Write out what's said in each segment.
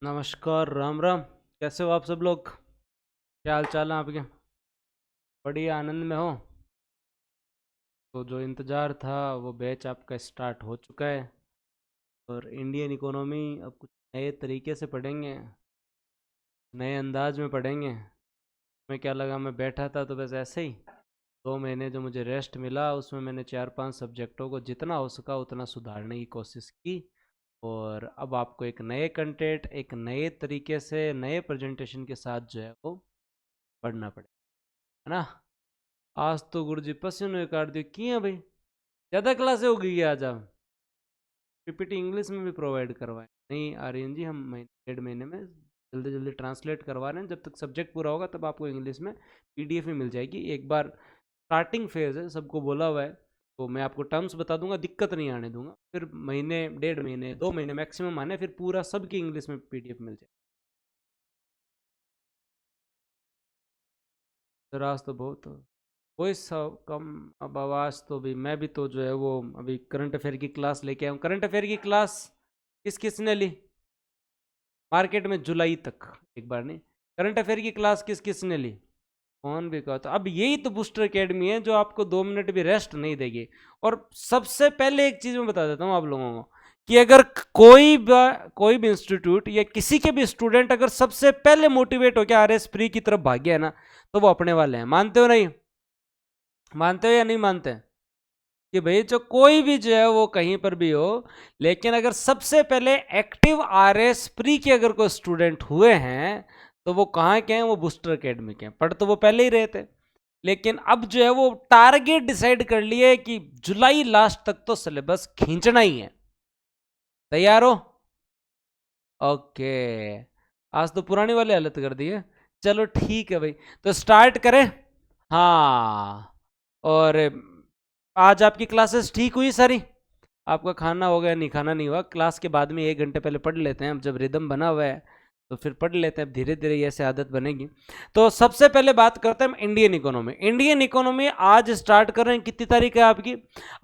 नमस्कार, राम राम। कैसे हो आप सब लोग? क्या हाल चाल है आपके? बढ़िया, आनंद में हो? तो जो इंतज़ार था वो बैच आपका स्टार्ट हो चुका है। और इंडियन इकोनॉमी अब कुछ नए तरीके से पढ़ेंगे, नए अंदाज में पढ़ेंगे। मैं क्या लगा, मैं बैठा था तो बस ऐसे ही 2 महीने जो मुझे रेस्ट मिला उसमें मैंने 4-5 सब्जेक्टों को जितना हो सका उतना सुधारने की कोशिश की। और अब आपको एक नए कंटेंट, एक नए तरीके से, नए प्रेजेंटेशन के साथ जो है वो पढ़ना पड़ेगा, है ना। आज तो गुरुजी पसीने काट दिए किए भाई। ज़्यादा क्लासें हो गई है आज। आप पीपीटी इंग्लिश में भी प्रोवाइड करवाएं? नहीं आर्यन जी, हम महीने 1.5 महीने में जल्दी जल्दी ट्रांसलेट करवा रहे हैं। जब तक सब्जेक्ट पूरा होगा तब आपको इंग्लिश में पीडीएफ ही मिल जाएगी। एक बार स्टार्टिंग फेज है, सबको बोला हुआ है, तो मैं आपको टर्म्स बता दूंगा, दिक्कत नहीं आने दूंगा। फिर महीने, 1.5 महीने, 2 महीने मैक्सिमम आने, फिर पूरा सबकी इंग्लिश में पीडीएफ मिल जाए। तो राज तो बहुत वही सब कम। अब आवाज़ तो भी, मैं भी तो जो है वो अभी करंट अफेयर की क्लास लेके आया हूँ। करंट अफेयर की क्लास किस किसने ली मार्केट में जुलाई तक? एक बार नहीं, करंट अफेयर की क्लास किस किसने ली? कौन भी कहा? तो अब यही तो बूस्टर एकेडमी है जो आपको 2 मिनट भी रेस्ट नहीं देगी। और सबसे पहले एक चीज मैं बता देता हूँ आप लोगों को कि अगर कोई भी इंस्टीट्यूट या किसी के भी स्टूडेंट अगर सबसे पहले मोटिवेट होकर आरएस प्री की तरफ भागे है ना, तो वो अपने वाले हैं। मानते हो नहीं? मानते हो या नहीं मानते? कि भाई जो कोई भी जो है वो कहीं पर भी हो, लेकिन अगर सबसे पहले एक्टिव आरएस प्री के अगर कोई स्टूडेंट हुए हैं तो वो कहाँ के हैं? वो बूस्टर एकेडमी के हैं। पढ़ तो वो पहले ही रहे थे, लेकिन अब जो है वो टारगेट डिसाइड कर लिए कि जुलाई लास्ट तक तो सिलेबस खींचना ही है। तैयार हो? ओके। आज तो पुरानी वाली हालत कर दी है। चलो ठीक है भाई, तो स्टार्ट करें। हाँ। और आज आपकी क्लासेस ठीक हुई सारी? आपका खाना हो गया? नहीं, खाना नहीं हुआ। क्लास के बाद में 1 घंटे पहले पढ़ लेते हैं। अब जब रिदम बना हुआ है तो फिर पढ़ लेते हैं। धीरे धीरे ऐसे आदत बनेगी। तो सबसे पहले बात करते हैं हम इंडियन इकोनॉमी। इंडियन इकोनॉमी आज स्टार्ट कर रहे हैं। कितनी तारीख है आपकी?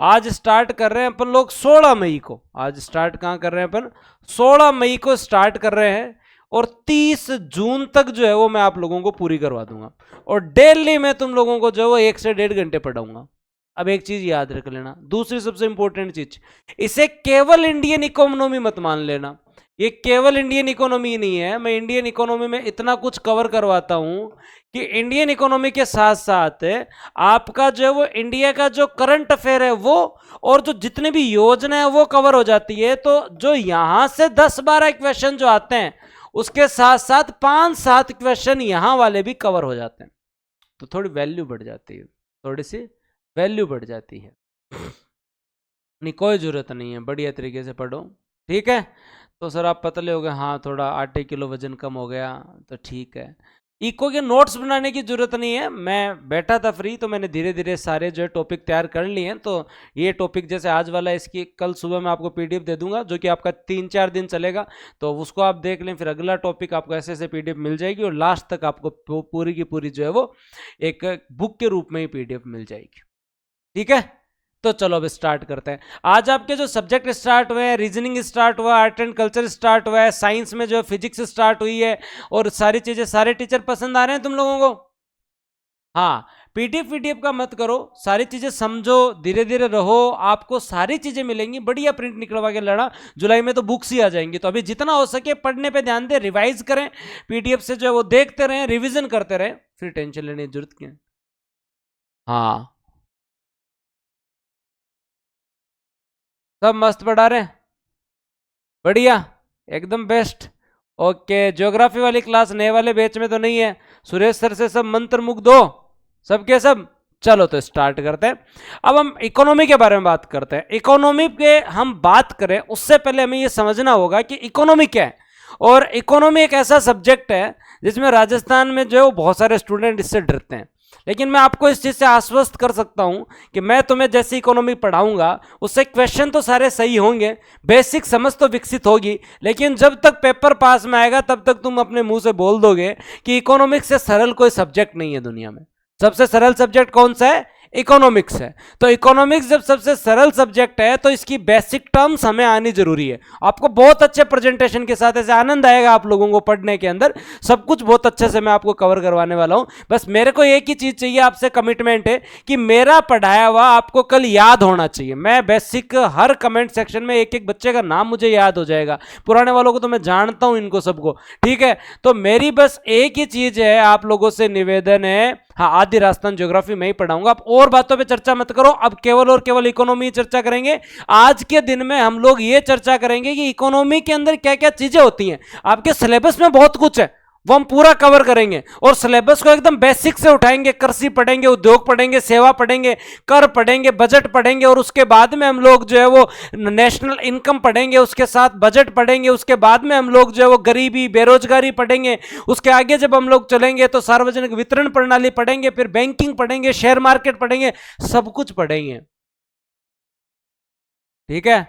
आज स्टार्ट कर रहे हैं अपन लोग 16 मई को। आज स्टार्ट कहाँ कर रहे हैं अपन? 16 मई को स्टार्ट कर रहे हैं। और 30 जून तक जो है वो मैं आप लोगों को पूरी करवा दूंगा। और डेली मैं तुम लोगों को जो है वो 1 से 1.5 घंटे पढ़ाऊंगा। अब एक चीज याद रख लेना, दूसरी सबसे इंपॉर्टेंट चीज, इसे केवल इंडियन इकोनॉमी मत मान लेना। ये केवल इंडियन इकोनॉमी नहीं है। मैं इंडियन इकोनॉमी में इतना कुछ कवर करवाता हूं कि इंडियन इकोनॉमी के साथ साथ आपका जो है वो इंडिया का जो करंट अफेयर है वो, और जो जितने भी योजना है वो कवर हो जाती है। तो जो यहां से 10-12 क्वेश्चन जो आते हैं उसके साथ साथ 5-7 क्वेश्चन यहां वाले भी कवर हो जाते हैं। तो थोड़ी वैल्यू बढ़ जाती है, थोड़ी सी वैल्यू बढ़ जाती है। नहीं, कोई ज़रूरत नहीं है, बढ़िया तरीके से पढ़ो। ठीक है? तो सर आप पतले हो गए, हाँ थोड़ा 8 किलो वजन कम हो गया, तो ठीक है। इको के नोट्स बनाने की जरूरत नहीं है। मैं बैठा था फ्री तो मैंने धीरे धीरे सारे जो है टॉपिक तैयार कर लिए हैं। तो ये टॉपिक जैसे आज वाला, इसकी कल सुबह मैं आपको पीडीएफ दे दूंगा जो कि आपका 3-4 दिन चलेगा। तो उसको आप देख लें, फिर अगला टॉपिक आपको ऐसे ऐसे पीडीएफ मिल जाएगी और लास्ट तक आपको पूरी की पूरी जो है वो एक बुक के रूप में ही पीडीएफ मिल जाएगी। ठीक है? तो चलो अब स्टार्ट करते हैं। आज आपके जो सब्जेक्ट स्टार्ट हुए हैं, रीजनिंग स्टार्ट हुआ, आर्ट एंड कल्चर स्टार्ट हुआ है, साइंस में जो है फिजिक्स स्टार्ट हुई है, और सारी चीजें, सारे टीचर पसंद आ रहे हैं तुम लोगों को? हाँ। पीडीएफ का मत करो, सारी चीजें समझो, धीरे धीरे रहो, आपको सारी चीजें मिलेंगी। बढ़िया प्रिंट निकलवा के लड़ा, जुलाई में तो बुक्स ही आ जाएंगी। तो अभी जितना हो सके पढ़ने पे ध्यान दे, रिवाइज करें, पीडीएफ से जो है वो देखते रहें, रिविजन करते रहें, फिर टेंशन लेने की जरूरत क्या है। हाँ, सब मस्त पढ़ा रहे हैं, बढ़िया, एकदम बेस्ट। ओके, ज्योग्राफी वाली क्लास नए वाले बैच में तो नहीं है? सुरेश सर से सब मंत्र मुग्ध हो सबके सब? चलो तो स्टार्ट करते हैं। अब हम इकोनॉमी के बारे में बात करते हैं। इकोनॉमी के हम बात करें उससे पहले हमें यह समझना होगा कि इकोनॉमी क्या है। और इकोनॉमी एक ऐसा सब्जेक्ट है जिसमें राजस्थान में जो है वो बहुत सारे स्टूडेंट इससे डरते हैं। लेकिन मैं आपको इस चीज से आश्वस्त कर सकता हूं कि मैं तुम्हें जैसी इकोनॉमी पढ़ाऊंगा उससे क्वेश्चन तो सारे सही होंगे, बेसिक समझ तो विकसित होगी, लेकिन जब तक पेपर पास में आएगा तब तक तुम अपने मुंह से बोल दोगे कि इकोनॉमिक्स से सरल कोई सब्जेक्ट नहीं है दुनिया में। सबसे सरल सब्जेक्ट कौन सा है? इकोनॉमिक्स है। तो इकोनॉमिक्स जब सबसे सरल सब्जेक्ट है तो इसकी बेसिक टर्म्स हमें आनी जरूरी है। आपको बहुत अच्छे प्रेजेंटेशन के साथ ऐसे आनंद आएगा आप लोगों को पढ़ने के अंदर, सब कुछ बहुत अच्छे से मैं आपको कवर करवाने वाला हूं। बस मेरे को एक ही चीज चाहिए आपसे, कमिटमेंट है कि मेरा पढ़ाया हुआ आपको कल याद होना चाहिए। मैं बेसिक हर कमेंट सेक्शन में एक एक बच्चे का नाम मुझे याद हो जाएगा, पुराने वालों को तो मैं जानता हूं इनको सबको, ठीक है। तो मेरी बस एक ही चीज है, आप लोगों से निवेदन है, हाँ आदि राजस्थान ज्योग्राफी में ही पढ़ाऊंगा। आप और बातों पे चर्चा मत करो, अब केवल और केवल इकोनॉमी चर्चा करेंगे। आज के दिन में हम लोग ये चर्चा करेंगे कि इकोनॉमी के अंदर क्या क्या चीजें होती हैं। आपके सिलेबस में बहुत कुछ है, वो हम पूरा कवर करेंगे और सिलेबस को एकदम बेसिक से उठाएंगे। कृषि पढ़ेंगे, उद्योग पढ़ेंगे, सेवा पढ़ेंगे, कर पढ़ेंगे, बजट पढ़ेंगे और उसके बाद में हम लोग जो है वो नेशनल इनकम पढ़ेंगे, उसके साथ बजट पढ़ेंगे, उसके बाद में हम लोग जो है वो गरीबी बेरोजगारी पढ़ेंगे। उसके आगे जब हम लोग चलेंगे तो सार्वजनिक वितरण प्रणाली पढ़ेंगे, फिर बैंकिंग पढ़ेंगे, शेयर मार्केट पढ़ेंगे, सब कुछ पढ़ेंगे, ठीक है।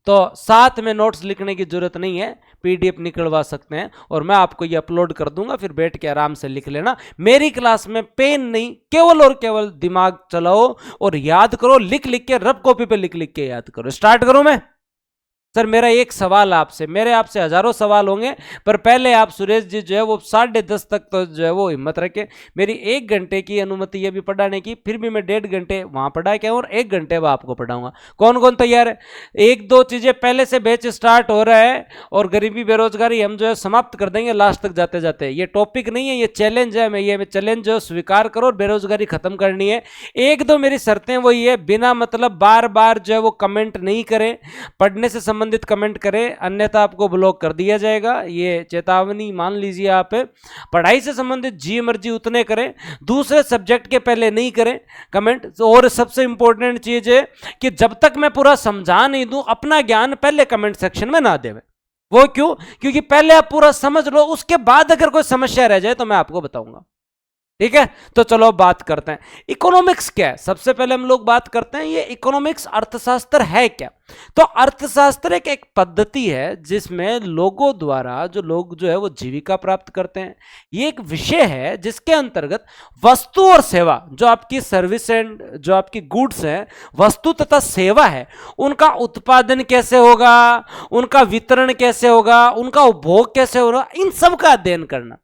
तो साथ में नोट्स लिखने की जरूरत नहीं है, पीडीएफ निकलवा सकते हैं और मैं आपको ये अपलोड कर दूंगा, फिर बैठ के आराम से लिख लेना। मेरी क्लास में पेन नहीं, केवल और केवल दिमाग चलाओ और याद करो, लिख लिख के रफ कॉपी पे लिख लिख के याद करो। स्टार्ट करूं मैं? सर मेरा एक सवाल आपसे, मेरे आपसे हजारों सवाल होंगे, पर पहले आप सुरेश जी जो है वो 10:30 तक तो जो है वो हिम्मत रखे। मेरी 1 घंटे की अनुमति है भी पढ़ाने की, फिर भी मैं 1.5 घंटे वहां पढ़ा के और 1 घंटे वह आपको पढ़ाऊंगा। कौन कौन तैयार है? 1-2 चीजें पहले से बैच स्टार्ट हो रहा है और गरीबी बेरोजगारी हम जो है समाप्त कर देंगे लास्ट तक जाते जाते। ये टॉपिक नहीं है, ये चैलेंज है। मैं ये चैलेंज जो स्वीकार करो और बेरोजगारी खत्म करनी है। 1-2 मेरी शर्तें वही है, बिना मतलब बार बार जो है वो कमेंट नहीं करें, पढ़ने से संबंधित कमेंट करें, अन्यथा आपको ब्लॉक कर दिया जाएगा। ये चेतावनी मान लीजिए आप। पढ़ाई से संबंधित जी मर्जी उतने करें, दूसरे सब्जेक्ट के पहले नहीं करें कमेंट। और सबसे इंपॉर्टेंट चीज है कि जब तक मैं पूरा समझा नहीं दूं अपना ज्ञान पहले कमेंट सेक्शन में ना देवे। वो क्यों? क्योंकि पहले आप पूरा समझ लो, उसके बाद अगर कोई समस्या रह जाए तो मैं आपको बताऊंगा, ठीक है। तो चलो बात करते हैं इकोनॉमिक्स क्या है। सबसे पहले हम लोग बात करते हैं ये इकोनॉमिक्स अर्थशास्त्र है क्या। तो अर्थशास्त्र एक पद्धति है जिसमें लोगों द्वारा जो लोग जो है वो जीविका प्राप्त करते हैं। ये एक विषय है जिसके अंतर्गत वस्तु और सेवा, जो आपकी सर्विस एंड जो आपकी गुड्स है, वस्तु तथा सेवा है, उनका उत्पादन कैसे होगा, उनका वितरण कैसे होगा, उनका उपभोग कैसे होगा, इन सब का अध्ययन करना,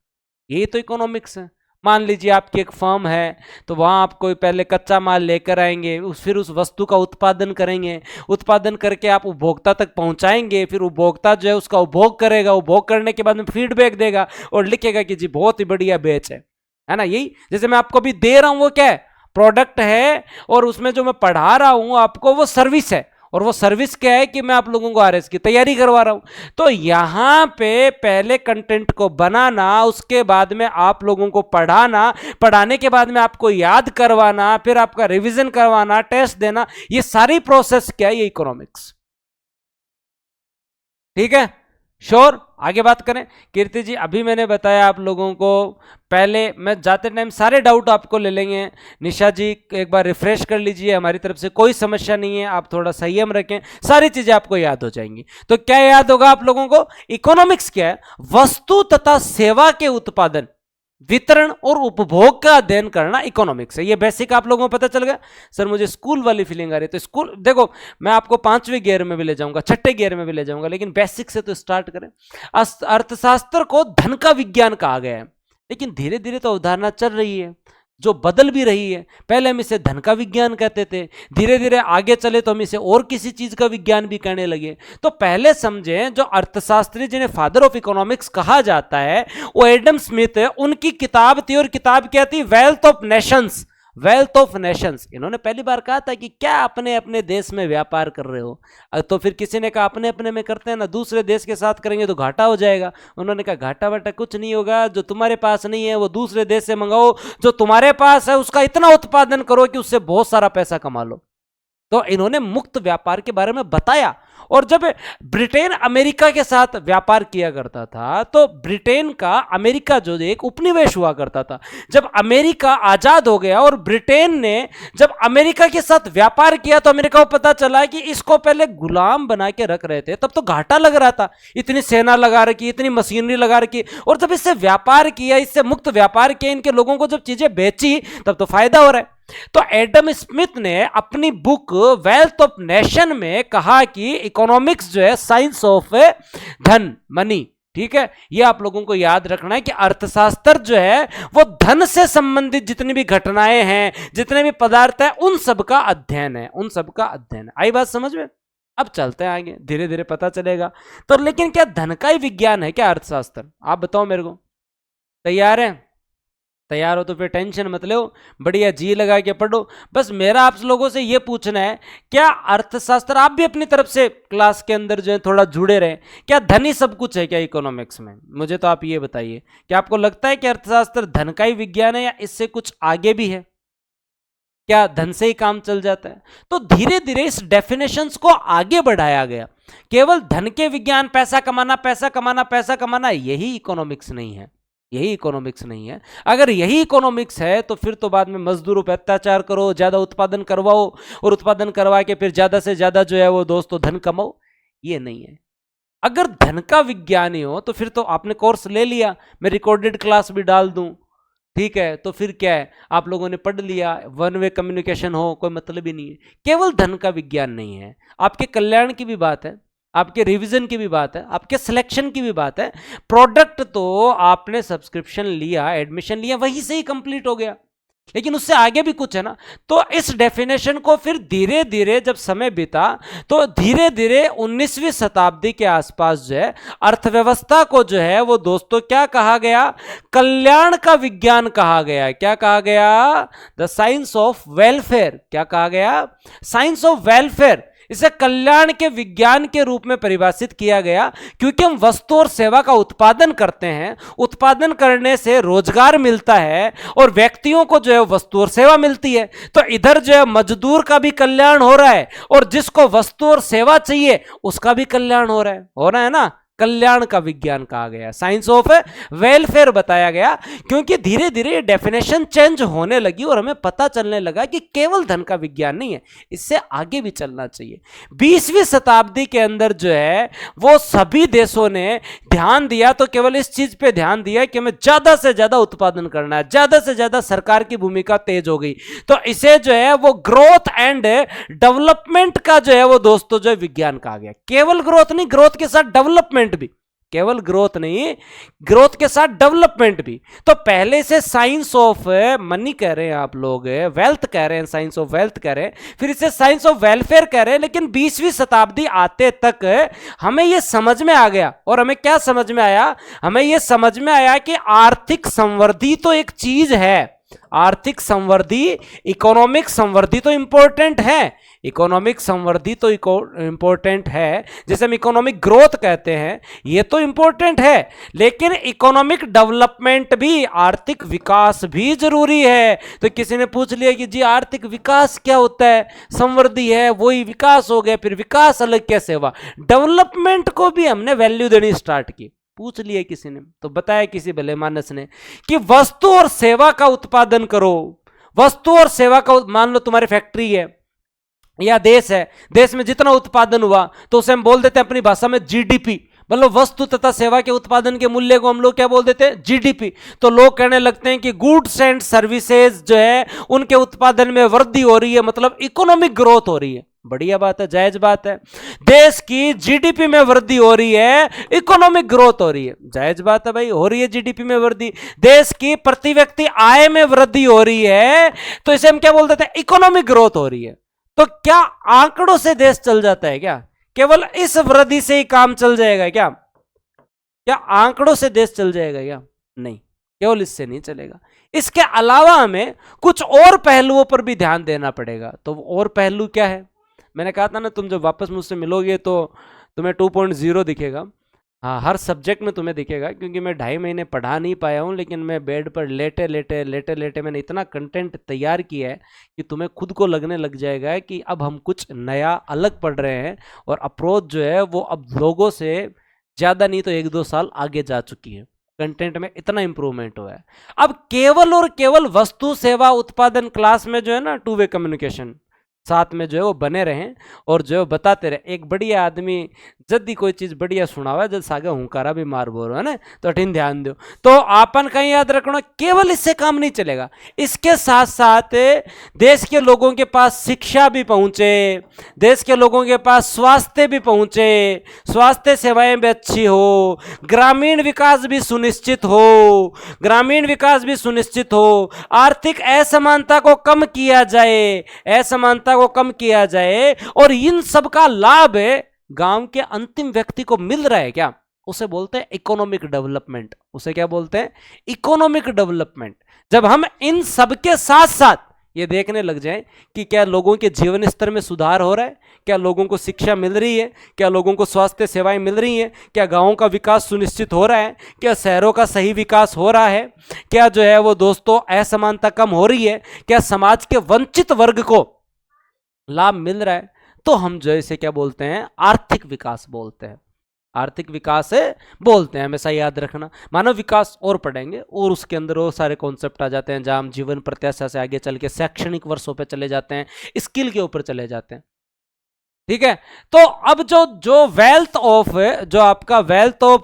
यही तो इकोनॉमिक्स है। मान लीजिए आपकी एक फर्म है तो वहां आप कोई पहले कच्चा माल लेकर आएंगे, फिर उस वस्तु का उत्पादन करेंगे, उत्पादन करके आप उपभोक्ता तक पहुंचाएंगे, फिर उपभोक्ता जो है उसका उपभोग करेगा, उपभोग करने के बाद में फीडबैक देगा और लिखेगा कि जी बहुत ही बढ़िया बेच है ना। यही जैसे मैं आपको अभी दे रहा हूं वो क्या है, प्रोडक्ट है, और उसमें जो मैं पढ़ा रहा हूं आपको वो सर्विस है, और वो सर्विस क्या है कि मैं आप लोगों को आरएस की तैयारी करवा रहा हूं। तो यहां पे पहले कंटेंट को बनाना, उसके बाद में आप लोगों को पढ़ाना, पढ़ाने के बाद में आपको याद करवाना, फिर आपका रिवीजन करवाना, टेस्ट देना, ये सारी प्रोसेस क्या है, ये इकोनॉमिक्स, ठीक है। श्योर? आगे बात करें। कीर्ति जी अभी मैंने बताया आप लोगों को, पहले मैं जाते टाइम सारे डाउट आपको ले लेंगे। निशा जी एक बार रिफ्रेश कर लीजिए, हमारी तरफ से कोई समस्या नहीं है, आप थोड़ा संयम रखें, सारी चीजें आपको याद हो जाएंगी। तो क्या याद होगा आप लोगों को? इकोनॉमिक्स क्या है? वस्तु तथा सेवा के उत्पादन, वितरण और उपभोग का अध्ययन करना इकोनॉमिक्स है। ये बेसिक आप लोगों को पता चल गया। सर मुझे स्कूल वाली फीलिंग आ रही है, तो स्कूल देखो मैं आपको 5वें गियर में भी ले जाऊंगा, 6ठे गियर में भी ले जाऊंगा, लेकिन बेसिक से तो स्टार्ट करें। अर्थशास्त्र को धन का विज्ञान कहा गया है, लेकिन धीरे धीरे तो अवधारणा चल रही है जो बदल भी रही है। पहले हम इसे धन का विज्ञान कहते थे, धीरे धीरे आगे चले तो हम इसे और किसी चीज का विज्ञान भी कहने लगे। तो पहले समझें, जो अर्थशास्त्री जिन्हें फादर ऑफ इकोनॉमिक्स कहा जाता है वो एडम स्मिथ है। उनकी किताब थी, और किताब क्या थी? Wealth of Nations. Wealth of Nations. इन्होंने पहली बार कहा था कि क्या अपने अपने देश में व्यापार कर रहे हो? तो फिर किसी ने कहा अपने अपने में करते हैं ना, दूसरे देश के साथ करेंगे तो घाटा हो जाएगा। उन्होंने कहा घाटा वाटा कुछ नहीं होगा, जो तुम्हारे पास नहीं है वो दूसरे देश से मंगाओ, जो तुम्हारे पास है उसका इतना उत्पादन करो कि उससे बहुत सारा पैसा कमा लो। तो इन्होंने मुक्त व्यापार के बारे में बताया, और जब ब्रिटेन अमेरिका के साथ व्यापार किया करता था तो ब्रिटेन का अमेरिका जो एक उपनिवेश हुआ करता था। जब अमेरिका आजाद हो गया और ब्रिटेन ने जब अमेरिका के साथ व्यापार किया तो अमेरिका को पता चला कि इसको पहले गुलाम बना के रख रहे थे, तब तो घाटा लग रहा था, इतनी सेना लगा रखी, इतनी मशीनरी लगा रखी, और जब इससे व्यापार किया, इससे मुक्त व्यापार किया, इनके लोगों को जब चीजें बेची तब तो फायदा हो रहा है। तो एडम स्मिथ ने अपनी बुक वेल्थ ऑफ नेशन में कहा कि इकोनॉमिक्स जो है साइंस ऑफ धन, मनी, ठीक है। ये आप लोगों को याद रखना है कि अर्थशास्त्र जो है वो धन से संबंधित जितनी भी घटनाएं हैं, जितने भी पदार्थ हैं, उन सब का अध्ययन है, उन सब का अध्ययन है। आई बात समझ में? अब चलते हैं आगे, धीरे धीरे पता चलेगा। तो लेकिन क्या धन का ही विज्ञान है क्या अर्थशास्त्र? आप बताओ मेरे को। तैयार है? तैयार हो तो फिर टेंशन मत लो, बढ़िया जी लगा के पढ़ो। बस मेरा आप लोगों से ये पूछना है, क्या अर्थशास्त्र, आप भी अपनी तरफ से क्लास के अंदर जो है थोड़ा जुड़े रहें, क्या धन ही सब कुछ है क्या इकोनॉमिक्स में? मुझे तो आप ये बताइए, क्या आपको लगता है कि अर्थशास्त्र धन का ही विज्ञान है या इससे कुछ आगे भी है? क्या धन से ही काम चल जाता है? तो धीरे धीरे इस डेफिनेशंस को आगे बढ़ाया गया। केवल धन के विज्ञान, पैसा कमाना, पैसा कमाना, पैसा कमाना, यही इकोनॉमिक्स नहीं है, यही इकोनॉमिक्स नहीं है। अगर यही इकोनॉमिक्स है तो फिर तो बाद में मजदूरों पर अत्याचार करो, ज्यादा उत्पादन करवाओ, और उत्पादन करवा के फिर ज्यादा से ज्यादा जो है वो दोस्तों धन कमाओ, ये नहीं है। अगर धन का विज्ञानी हो तो फिर तो आपने कोर्स ले लिया, मैं रिकॉर्डेड क्लास भी डाल दूं, ठीक है, तो फिर क्या है, आप लोगों ने पढ़ लिया, वन वे कम्युनिकेशन हो, कोई मतलब ही नहीं है। केवल धन का विज्ञान नहीं है, आपके कल्याण की भी बात है, आपके रिवीजन की भी बात है, आपके सिलेक्शन की भी बात है। प्रोडक्ट तो आपने सब्सक्रिप्शन लिया, एडमिशन लिया, वहीं से ही कंप्लीट हो गया, लेकिन उससे आगे भी कुछ है ना। तो इस डेफिनेशन को फिर धीरे धीरे जब समय बीता तो धीरे धीरे 19वीं शताब्दी के आसपास जो है अर्थव्यवस्था को जो है वो दोस्तों क्या कहा गया? कल्याण का विज्ञान कहा गया। क्या कहा गया? The science of welfare. क्या कहा गया? Science of welfare. इसे कल्याण के विज्ञान के रूप में परिभाषित किया गया, क्योंकि हम वस्तु और सेवा का उत्पादन करते हैं, उत्पादन करने से रोजगार मिलता है और व्यक्तियों को जो है वस्तु और सेवा मिलती है। तो इधर जो है मजदूर का भी कल्याण हो रहा है और जिसको वस्तु और सेवा चाहिए उसका भी कल्याण हो रहा है ना। कल्याण का विज्ञान कहा गया, साइंस ऑफ वेलफेयर बताया गया, क्योंकि धीरे धीरे डेफिनेशन चेंज होने लगी और हमें पता चलने लगा कि केवल धन का विज्ञान नहीं है, इससे आगे भी चलना चाहिए। 20वीं शताब्दी के अंदर जो है वो सभी देशों ने ध्यान दिया, तो केवल इस चीज पे ध्यान दिया कि हमें ज्यादा से ज्यादा उत्पादन करना है, ज्यादा से ज्यादा सरकार की भूमिका तेज हो गई। तो इसे जो है वो ग्रोथ एंड डेवलपमेंट का जो है वो दोस्तों जो है विज्ञान कहा गया। केवल ग्रोथ नहीं, ग्रोथ के साथ डेवलपमेंट भी, केवल ग्रोथ नहीं, ग्रोथ के साथ डेवलपमेंट भी। तो पहले से साइंस ऑफ मनी कह रहे हैं आप लोग, वेल्थ कह रहे हैं, साइंस ऑफ वेल्थ कह रहे हैं, फिर इसे साइंस ऑफ वेलफेयर कह रहे हैं। लेकिन 20वीं शताब्दी आते तक हमें यह समझ में आ गया, और हमें क्या समझ में आया? हमें यह समझ में आया कि आर्थिक संवर्धी तो एक चीज है, आर्थिक संवर्धी, इकोनॉमिक संवर्धी तो इंपॉर्टेंट है, इकोनॉमिक संवर्धी तो इंपॉर्टेंट है, जैसे हम इकोनॉमिक ग्रोथ कहते हैं, ये तो इंपॉर्टेंट है, लेकिन इकोनॉमिक डेवलपमेंट भी, आर्थिक विकास भी जरूरी है। तो किसी ने पूछ लिया कि जी आर्थिक विकास क्या होता है? संवर्धी है वही विकास हो गया, फिर विकास अलग कैसे हुआ? डेवलपमेंट को भी हमने वैल्यू देनी स्टार्ट की। पूछ लिया किसी ने, तो बताया किसी भले मानस ने कि वस्तु और सेवा का उत्पादन करो। वस्तु और सेवा का, मान लो तुम्हारी फैक्ट्री है या देश है, देश में जितना उत्पादन हुआ तो उसे हम बोल देते हैं अपनी भाषा में जीडीपी, मतलब वस्तु तथा सेवा के उत्पादन के मूल्य को हम लोग क्या बोल देते हैं? जीडीपी। तो लोग कहने लगते हैं कि गुड्स एंड सर्विसेज जो है उनके उत्पादन में वृद्धि हो रही है, मतलब इकोनॉमिक ग्रोथ हो रही है। बढ़िया बात है, जायज बात है। देश की जीडीपी में वृद्धि हो रही है, इकोनॉमिक ग्रोथ हो रही है, जायज बात है भाई, हो रही है जीडीपी में वृद्धि। देश की प्रति व्यक्ति आय में वृद्धि हो रही है, तो इसे हम क्या बोल देते हैं? इकोनॉमिक ग्रोथ हो रही है। तो क्या आंकड़ों से देश चल जाता है क्या? केवल इस वृद्धि से ही काम चल जाएगा क्या? क्या आंकड़ों से देश चल जाएगा क्या? नहीं, केवल इससे नहीं चलेगा। इसके अलावा हमें कुछ और पहलुओं पर भी ध्यान देना पड़ेगा। तो और पहलू क्या है? मैंने कहा था ना, तुम जब वापस मुझसे मिलोगे तो तुम्हें 2.0 दिखेगा। हाँ, हर सब्जेक्ट में तुम्हें दिखेगा, क्योंकि मैं 2.5 महीने पढ़ा नहीं पाया हूँ, लेकिन मैं बेड पर लेटे लेटे लेटे लेटे मैंने इतना कंटेंट तैयार किया है कि तुम्हें खुद को लगने लग जाएगा कि अब हम कुछ नया अलग पढ़ रहे हैं, और अप्रोच जो है वो अब लोगों से ज़्यादा नहीं तो 1-2 साल आगे जा चुकी है। कंटेंट में इतना इंप्रूवमेंट हुआ है। अब केवल और केवल वस्तु सेवा उत्पादन क्लास में जो है ना, 2 वे कम्युनिकेशन साथ में जो है वो बने रहें, और जो है बताते रहे। एक बढ़िया आदमी जब भी कोई चीज बढ़िया सुनावा, जब सागे हुंकारा भी मार बोलो है ना, तो अठिन ध्यान दो। तो आपन कहीं याद रखना, केवल इससे काम नहीं चलेगा, इसके साथ साथ देश के लोगों के पास शिक्षा भी पहुंचे, देश के लोगों के पास स्वास्थ्य भी पहुंचे, स्वास्थ्य सेवाएं भी अच्छी हो, ग्रामीण विकास भी सुनिश्चित हो, ग्रामीण विकास भी सुनिश्चित हो, आर्थिक असमानता को कम किया जाए, असमानता को कम किया जाए, और इन सब का लाभ गांव के अंतिम व्यक्ति को मिल रहा है क्या, उसे बोलते हैं इकोनॉमिक डेवलपमेंट। उसे क्या बोलते हैं? Economic development. जब हम इन सब के साथ साथ ये देखने लग जाएं कि क्या लोगों के जीवन स्तर में सुधार हो रहा है, क्या लोगों को शिक्षा मिल रही है, क्या लोगों को स्वास्थ्य सेवाएं मिल रही हैं, क्या गांवों का विकास सुनिश्चित हो रहा है, क्या शहरों का सही विकास हो रहा है, क्या जो है वो दोस्तों असमानता कम हो रही है, क्या समाज के वंचित वर्ग को लाभ मिल रहा है, तो हम जो इसे क्या बोलते हैं? आर्थिक विकास बोलते हैं। आर्थिक विकास बोलते हैं, हमेशा याद रखना। मानव विकास और पढ़ेंगे, और उसके अंदर वो सारे कॉन्सेप्ट आ जाते हैं, जहां हम जीवन प्रत्याशा से आगे चल के शैक्षणिक वर्षों पे चले जाते हैं, स्किल के ऊपर चले जाते हैं। ठीक है, तो अब जो वेल्थ ऑफ, जो आपका wealth of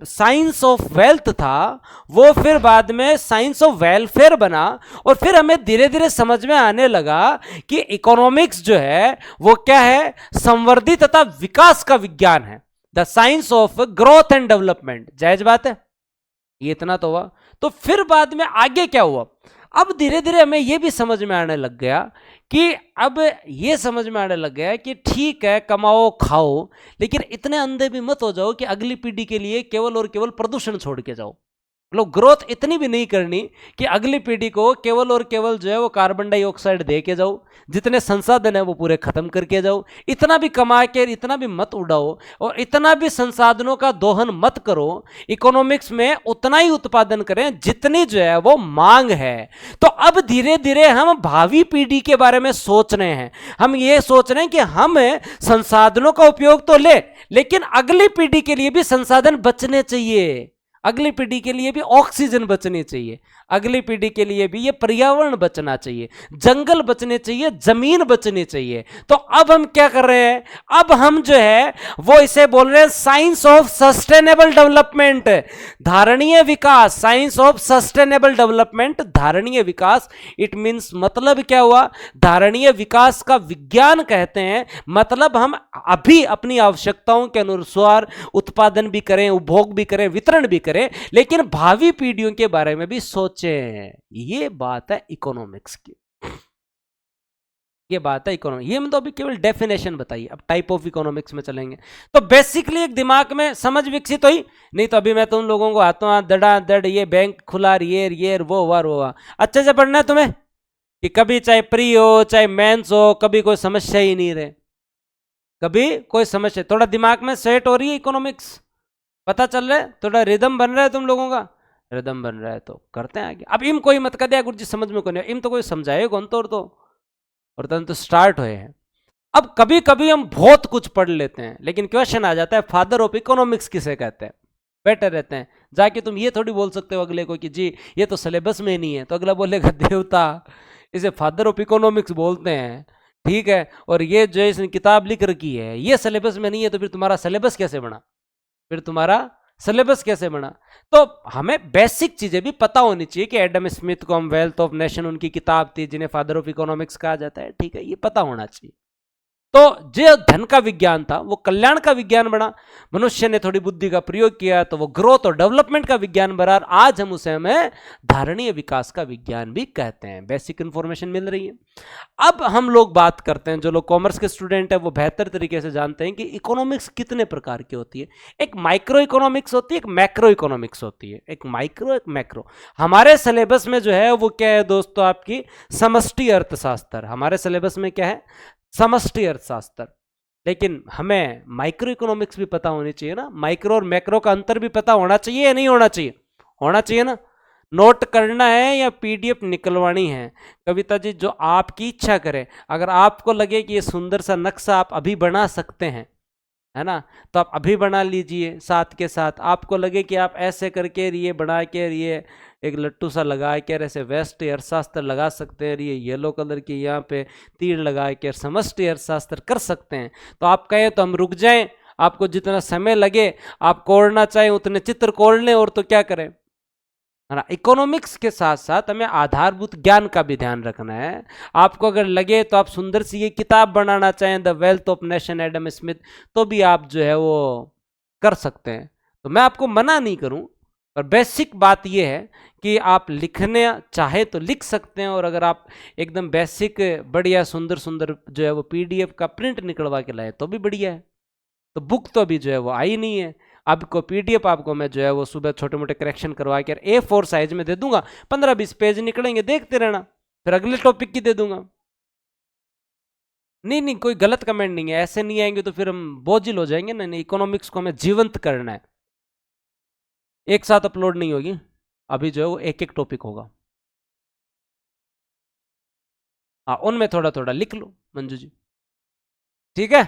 science of wealth था, वो फिर बाद में साइंस ऑफ वेलफेयर बना, और फिर हमें धीरे धीरे समझ में आने लगा कि इकोनॉमिक्स जो है वो क्या है? संवर्धित तथा विकास का विज्ञान है, the science of growth and development. जायज बात है, ये इतना तो हुआ। तो फिर बाद में आगे क्या हुआ? अब धीरे धीरे हमें यह भी समझ में आने लग गया कि अब ये समझ में आने लग गया कि ठीक है, कमाओ खाओ, लेकिन इतने अंधे भी मत हो जाओ कि अगली पीढ़ी के लिए केवल और केवल प्रदूषण छोड़ के जाओ। लोग ग्रोथ इतनी भी नहीं करनी कि अगली पीढ़ी को केवल और केवल जो है वो कार्बन डाइऑक्साइड दे के जाओ, जितने संसाधन है वो पूरे खत्म करके जाओ। इतना भी कमा के इतना भी मत उड़ाओ, और इतना भी संसाधनों का दोहन मत करो। इकोनॉमिक्स में उतना ही उत्पादन करें जितनी जो है वो मांग है। तो अब धीरे धीरे हम भावी पीढ़ी के बारे में सोच रहे हैं। हम ये सोच रहे हैं कि हम संसाधनों का उपयोग तो ले, लेकिन अगली पीढ़ी के लिए भी संसाधन बचने चाहिए, अगली पीढ़ी के लिए भी ऑक्सीजन बचनी चाहिए, अगली पीढ़ी के लिए भी ये पर्यावरण बचना चाहिए, जंगल बचने चाहिए, जमीन बचनी चाहिए। तो अब हम क्या कर रहे हैं? अब हम जो है वो इसे बोल रहे हैं साइंस ऑफ सस्टेनेबल डेवलपमेंट, धारणीय विकास। साइंस ऑफ सस्टेनेबल डेवलपमेंट, धारणीय विकास। इट मींस मतलब क्या हुआ? धारणीय विकास का विज्ञान कहते हैं, मतलब हम अभी अपनी आवश्यकताओं के अनुसार उत्पादन भी करें, उपभोग भी करें, वितरण भी करें, लेकिन भावी पीढ़ियों के बारे में भी सोचें। ये बात है इकोनॉमिक्स की, ये बात है इकोनॉमिक्स। ये मतलब अभी केवल डेफिनेशन बताइए, अब टाइप ऑफ इकोनॉमिक्स में चलेंगे। तो बेसिकली एक दिमाग में समझ विकसित हुई। नहीं तो अभी मैं तुम लोगों को हाथों हाथ दड़ा दड़, ये बैंक खुला, ये वो वार वो अच्छे से पढ़ना है तुम्हें, कि कभी चाहे प्री हो चाहे मेंस हो, कभी कोई समस्या ही नहीं रहे, कभी कोई समस्या। थोड़ा दिमाग में सेट हो रही है इकोनॉमिक्स, पता चल रहा है, थोड़ा रिदम बन रहा है तुम लोगों का, रिदम बन रहा है तो करते हैं आगे। अब इम कोई मत कर दिया गुरु जी, समझ में कोई नहीं, इम तो कोई समझाए कौन तो, और तो स्टार्ट हुए हैं। अब कभी कभी हम बहुत कुछ पढ़ लेते हैं, लेकिन क्वेश्चन आ जाता है फादर ऑफ इकोनॉमिक्स किसे कहते हैं? बैठे रहते हैं, जाके तुम ये थोड़ी बोल सकते हो अगले को कि जी ये तो सिलेबस में नहीं है, तो अगला बोलेगा देवता इसे फादर ऑफ इकोनॉमिक्स बोलते हैं, ठीक है, और ये जो इसने किताब लिख रखी है ये सिलेबस में नहीं है, तो फिर तुम्हारा सिलेबस कैसे बना? फिर तुम्हारा सिलेबस कैसे बना? तो हमें बेसिक चीजें भी पता होनी चाहिए कि एडम स्मिथ को हम वेल्थ ऑफ नेशन, उनकी किताब थी जिन्हें फादर ऑफ इकोनॉमिक्स कहा जाता है, ठीक है, ये पता होना चाहिए। तो जो धन का विज्ञान था वो कल्याण का विज्ञान बना, मनुष्य ने थोड़ी बुद्धि का प्रयोग किया तो वो ग्रोथ और डेवलपमेंट का विज्ञान बना, और आज हम उसे हमें धारणीय विकास का विज्ञान भी कहते हैं। बेसिक इंफॉर्मेशन मिल रही है। अब हम लोग बात करते हैं, जो लोग कॉमर्स के स्टूडेंट हैं वो बेहतर तरीके से जानते हैं कि इकोनॉमिक्स कितने प्रकार की होती है। एक माइक्रो इकोनॉमिक्स होती है, एक मैक्रो इकोनॉमिक्स होती है, एक माइक्रो एक मैक्रो। हमारे सिलेबस में जो है वो क्या है दोस्तों? आपकी समष्टि अर्थशास्त्र। हमारे सिलेबस में क्या है? समष्टि अर्थशास्त्र। लेकिन हमें माइक्रो इकोनॉमिक्स भी पता होनी चाहिए ना, माइक्रो और मैक्रो का अंतर भी पता होना चाहिए या नहीं होना चाहिए? होना चाहिए ना। नोट करना है या पीडीएफ निकलवानी है, कविता जी जो आपकी इच्छा करे। अगर आपको लगे कि ये सुंदर सा नक्शा आप अभी बना सकते हैं, है ना, तो आप अभी बना लीजिए। साथ के साथ आपको लगे कि आप ऐसे करके ये बना के ये एक लट्टू सा लगा के ऐसे वेस्ट अर्थशास्त्र लगा सकते हैं, ये येलो कलर की यहाँ पे तीर लगा के समष्टि अर्थशास्त्र कर सकते हैं, तो आप कहें तो हम रुक जाएं। आपको जितना समय लगे आप कोड़ना चाहें उतने चित्र कोड़ लें, और तो क्या करें, है ना। इकोनॉमिक्स के साथ साथ हमें आधारभूत ज्ञान का भी ध्यान रखना है। आपको अगर लगे तो आप सुंदर सी ये किताब बनाना चाहें, the wealth of nation Adam Smith, तो भी आप जो है वो कर सकते हैं। तो मैं आपको मना नहीं करूं, पर बेसिक बात यह है कि आप लिखने चाहे तो लिख सकते हैं, और अगर आप एकदम बेसिक बढ़िया सुंदर सुंदर जो है वो पीडीएफ का प्रिंट निकलवा के लाए तो भी बढ़िया है। तो बुक तो अभी जो है वो आई नहीं है, आपको पीडीएफ आपको मैं जो है वो सुबह छोटे मोटे करेक्शन करवा के A4 साइज में दे दूंगा, 15-20 पेज निकलेंगे, देखते रहना, फिर अगले टॉपिक की दे दूंगा। नहीं नहीं, कोई गलत कमेंट नहीं है, ऐसे नहीं आएंगे तो फिर हम बोझिल हो जाएंगे ना। नहीं, इकोनॉमिक्स को हमें जीवंत करना है, एक साथ अपलोड नहीं होगी, अभी जो है वो एक एक टॉपिक होगा। हाँ, उनमें थोड़ा थोड़ा लिख लो मंजू जी, ठीक है।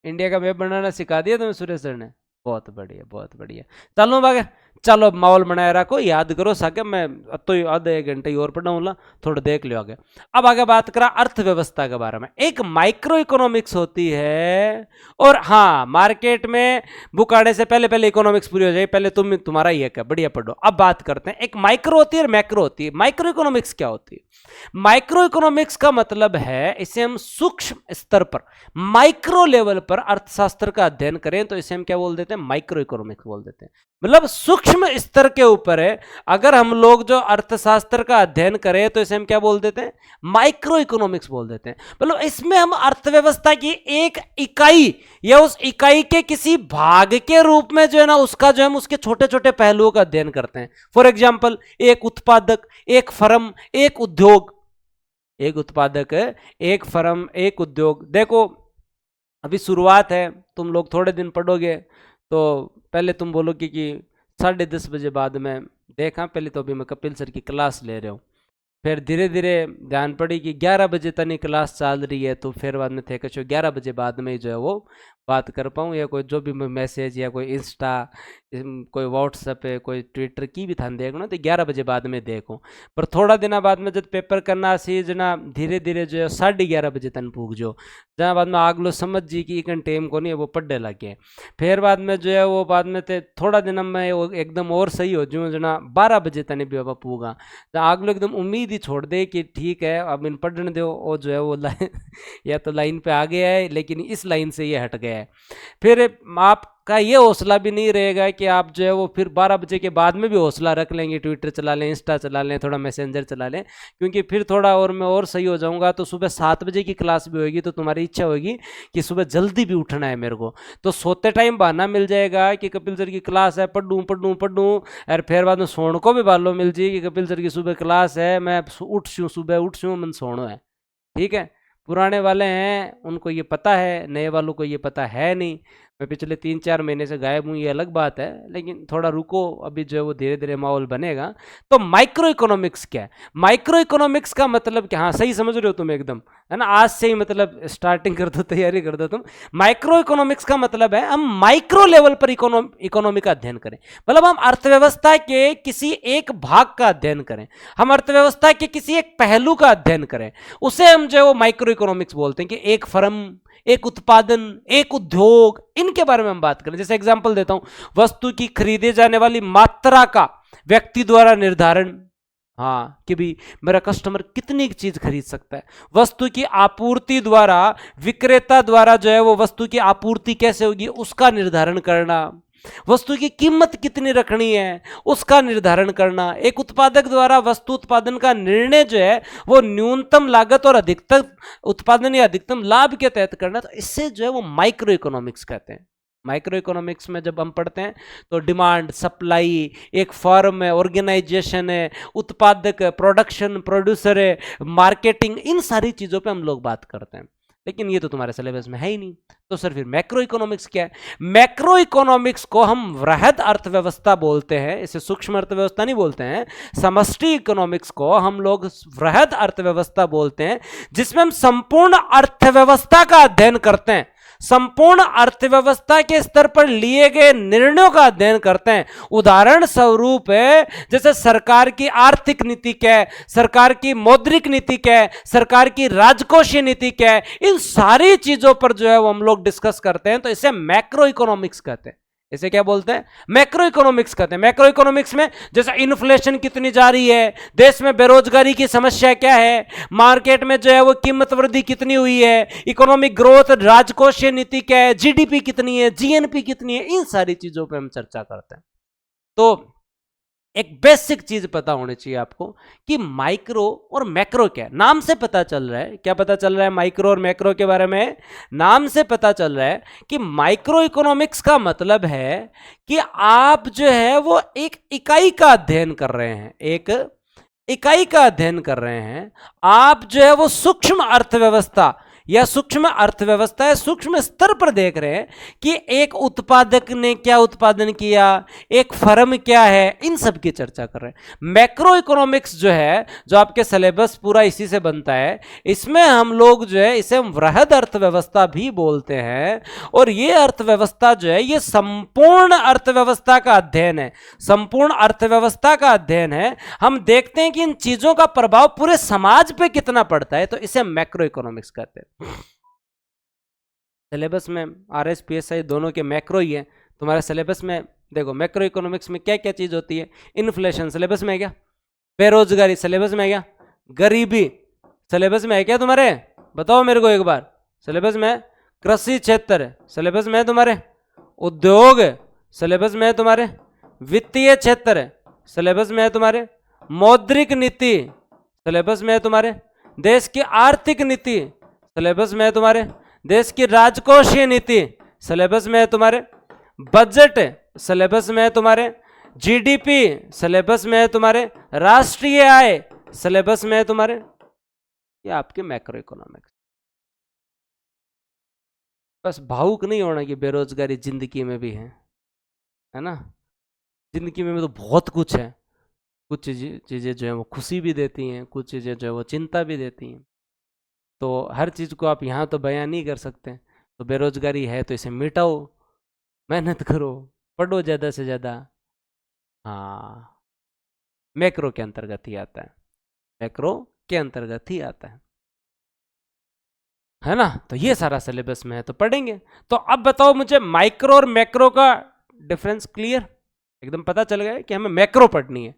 इंडिया का मैप बनाना सिखा दिया तुम्हें सुरेश सर ने, बहुत बढ़िया बहुत बढ़िया। चलो बागे, चलो माहौल बनाए रखो, याद करो साके, मैं तो आधे एक घंटे और पढ़ाऊंगा, थोड़ा देख लियो आगे। अब आगे बात करा अर्थव्यवस्था के बारे में। एक माइक्रो इकोनॉमिक्स होती है, और हाँ, मार्केट में बुक आने से पहले पहले इकोनॉमिक्स पूरी हो जाए, पहले तुम्हारा ही है, बढ़िया पढ़ो। अब बात करते हैं, एक माइक्रो होती है और मैक्रो होती है। माइक्रो इकोनॉमिक्स क्या होती है? माइक्रो इकोनॉमिक्स का मतलब है, इसे हम सूक्ष्म स्तर पर, माइक्रो लेवल पर अर्थशास्त्र का अध्ययन करें तो इसे हम क्या बोल देते हैं? माइक्रो इकोनॉमिक्स बोल देते हैं। मतलब सूक्ष्म स्तर के ऊपर है। अगर हम लोग जो अर्थशास्त्र का अध्ययन करें तो इसे हम क्या बोल देते हैं? माइक्रो इकोनॉमिक्स बोल देते हैं। मतलब इसमें हम अर्थव्यवस्था की एक इकाई या उस इकाई के किसी भाग के रूप में जो है ना, उसका जो हम उसके छोटे छोटे पहलुओं का अध्ययन करते हैं। फॉर एग्जाम्पल, एक उत्पादक, एक फर्म, एक उद्योग। एक उत्पादक, एक फर्म, एक उद्योग। देखो अभी शुरुआत है, तुम लोग थोड़े दिन पढ़ोगे तो पहले तुम बोलोगे कि 10:30 बजे बाद में देखा, पहले तो अभी मैं कपिल सर की क्लास ले रहा हूँ, फिर धीरे धीरे ध्यान पड़ी कि 11 बजे तक क्लास चल रही है, तो फिर बाद में थे कि 11 बजे बाद में जो है वो बात कर पाऊँ, या कोई जो भी मैसेज या कोई इंस्टा, कोई व्हाट्सएप है, कोई ट्विटर की भी थान देखना तो 11 बजे बाद में देखो। पर थोड़ा दिन बाद में जब पेपर करना सी जना, धीरे धीरे जो है 11:30 बजे तक पूग जो, जहाँ बाद में आगलो समझ जी कि इकन टेम को नहीं है वो पढ़ने लगे। फिर बाद में जो है वो बाद में थे थोड़ा दिन में वो एकदम और सही हो जो जना 12 बजे तक भी बाबा पूगा, आगलो एकदम उम्मीद ही छोड़ दे कि ठीक है अब इन पढ़ने दो, वो जो है वो लाइन या तो लाइन पे आ गया है, लेकिन इस लाइन से ये हट गया है। फिर आपका ये हौसला भी नहीं रहेगा कि आप जो है वो फिर 12 बजे के बाद में भी हौसला रख लेंगे, ट्विटर चला लें, इंस्टा चला लें, थोड़ा मैसेंजर चला लें, क्योंकि फिर थोड़ा और मैं और सही हो जाऊंगा तो सुबह 7 बजे की क्लास भी होगी, तो तुम्हारी इच्छा होगी कि सुबह जल्दी भी उठना है मेरे को, तो सोते टाइम बहाना मिल जाएगा कि कपिल सर की क्लास है, पढ़ूँ पढ़ूँ पढ़ूँ, और फिर बाद में सोने को भी बालो मिल जाए कि कपिल सर की सुबह क्लास है, मैं उठ सूँ, सुबह उठ सूँ, मन सोना है। ठीक है, पुराने वाले हैं उनको ये पता है, नए वालों को ये पता है नहीं। मैं पिछले 3-4 महीने से गायब हूँ, ये अलग बात है, लेकिन थोड़ा रुको, अभी जो है वो धीरे धीरे माहौल बनेगा। तो माइक्रो इकोनॉमिक्स क्या है? माइक्रो इकोनॉमिक्स का मतलब क्या? हाँ, सही समझ रहे हो तुम एकदम, है ना, आज से ही मतलब स्टार्टिंग कर दो, तैयारी कर दो तुम। माइक्रो इकोनॉमिक्स का मतलब है हम माइक्रो लेवल पर इकोनॉमी का अध्ययन करें। मतलब हम अर्थव्यवस्था के किसी एक भाग का अध्ययन करें, हम अर्थव्यवस्था के किसी एक पहलू का अध्ययन करें, उसे हम जो है वो माइक्रो इकोनॉमिक्स बोलते हैं। कि एक फर्म, एक उत्पादन, एक उद्योग, इनके बारे में हम बात करें। जैसे एग्जांपल देता हूं, वस्तु की खरीदे जाने वाली मात्रा का व्यक्ति द्वारा निर्धारण, हाँ, कि भी मेरा कस्टमर कितनी चीज खरीद सकता है। वस्तु की आपूर्ति द्वारा, विक्रेता द्वारा जो है वो वस्तु की आपूर्ति कैसे होगी उसका निर्धारण करना। वस्तु की कीमत कितनी रखनी है उसका निर्धारण करना। एक उत्पादक द्वारा वस्तु उत्पादन का निर्णय जो है वो न्यूनतम लागत और अधिकतम उत्पादन या अधिकतम लाभ के तहत करना। तो इससे जो है वो माइक्रो इकोनॉमिक्स कहते हैं। माइक्रो इकोनॉमिक्स में जब हम पढ़ते हैं तो डिमांड, सप्लाई, एक फर्म है, ऑर्गेनाइजेशन है, उत्पादक है, प्रोडक्शन, प्रोड्यूसर है, मार्केटिंग, इन सारी चीजों पे हम लोग बात करते हैं। लेकिन ये तो तुम्हारे सिलेबस में है ही नहीं। तो सर फिर मैक्रो इकोनॉमिक्स क्या है? मैक्रो इकोनॉमिक्स को हम वृहद अर्थव्यवस्था बोलते हैं, इसे सूक्ष्म अर्थव्यवस्था नहीं बोलते हैं। समष्टि इकोनॉमिक्स को हम लोग वृहद अर्थव्यवस्था बोलते हैं, जिसमें हम संपूर्ण अर्थव्यवस्था का अध्ययन करते हैं, संपूर्ण अर्थव्यवस्था के स्तर पर लिए गए निर्णयों का अध्ययन करते हैं। उदाहरण स्वरूप है जैसे सरकार की आर्थिक नीति क्या है, सरकार की मौद्रिक नीति क्या है, सरकार की राजकोषीय नीति क्या है, इन सारी चीजों पर जो है वो हम लोग डिस्कस करते हैं। तो इसे मैक्रो इकोनॉमिक्स कहते हैं। इसे क्या बोलते हैं? मैक्रो इकोनॉमिक्स कहते हैं। मैक्रो इकोनॉमिक्स में जैसे इन्फ्लेशन कितनी जा रही है, देश में बेरोजगारी की समस्या क्या है, मार्केट में जो है वो कीमत वृद्धि कितनी हुई है, इकोनॉमिक ग्रोथ, राजकोषीय नीति क्या है, जीडीपी कितनी है, जीएनपी कितनी है, इन सारी चीजों पे हम चर्चा करते हैं। तो एक बेसिक चीज पता होनी चाहिए आपको कि माइक्रो और मैक्रो क्या है। नाम से पता चल रहा है, क्या पता चल रहा है माइक्रो और मैक्रो के बारे में? नाम से पता चल रहा है कि माइक्रो इकोनॉमिक्स का मतलब है कि आप जो है वो एक इकाई का अध्ययन कर रहे हैं, एक इकाई का अध्ययन कर रहे हैं। आप जो है वो सूक्ष्म अर्थव्यवस्था या सूक्ष्म अर्थव्यवस्था है, सूक्ष्म स्तर पर देख रहे हैं कि एक उत्पादक ने क्या उत्पादन किया, एक फर्म क्या है, इन सब की चर्चा कर रहे हैं। मैक्रो इकोनॉमिक्स जो है, जो आपके सिलेबस पूरा इसी से बनता है, इसमें हम लोग जो है इसे हम वृहद अर्थव्यवस्था भी बोलते हैं। और ये अर्थव्यवस्था जो है ये संपूर्ण अर्थव्यवस्था का अध्ययन है, संपूर्ण अर्थव्यवस्था का अध्ययन है। हम देखते हैं कि इन चीजों का प्रभाव पूरे समाज पे कितना पड़ता है, तो इसे मैक्रो इकोनॉमिक्स कहते हैं। सिलेबस में आरएस पीएसआई दोनों के मैक्रो ही है। तुम्हारे सिलेबस में देखो मैक्रो इकोनॉमिक्स में क्या क्या चीज होती है? इन्फ्लेशन सिलेबस में है क्या? बेरोजगारी सिलेबस में है क्या? गरीबी सिलेबस में है क्या तुम्हारे? बताओ मेरे को एक बार। सिलेबस में कृषि क्षेत्र सिलेबस में है तुम्हारे, उद्योग सिलेबस में है तुम्हारे, वित्तीय क्षेत्र सिलेबस में है तुम्हारे, मौद्रिक नीति सिलेबस में है तुम्हारे, देश की आर्थिक नीति सिलेबस में है तुम्हारे, देश की राजकोषीय नीति सिलेबस में है तुम्हारे, बजट सिलेबस में है तुम्हारे, जीडीपी सिलेबस में है तुम्हारे, राष्ट्रीय आय सिलेबस में है तुम्हारे। ये आपके मैक्रो इकोनॉमिक्स। बस भावुक नहीं होना कि बेरोजगारी जिंदगी में भी है ना। जिंदगी में तो बहुत कुछ है, कुछ चीजें जो है वो खुशी भी देती हैं, कुछ चीजें जो है वो चिंता भी देती हैं। तो हर चीज़ को आप यहाँ तो बयान नहीं कर सकते। तो बेरोजगारी है तो इसे मिटाओ, मेहनत करो, पढ़ो ज़्यादा से ज़्यादा। हाँ, मैक्रो के अंतर्गत ही आता है, मैक्रो के अंतर्गत ही आता है ना। तो ये सारा सिलेबस में है तो पढ़ेंगे। तो अब बताओ मुझे माइक्रो और मैक्रो का डिफरेंस क्लियर एकदम पता चल गया कि हमें मैक्रो पढ़नी है।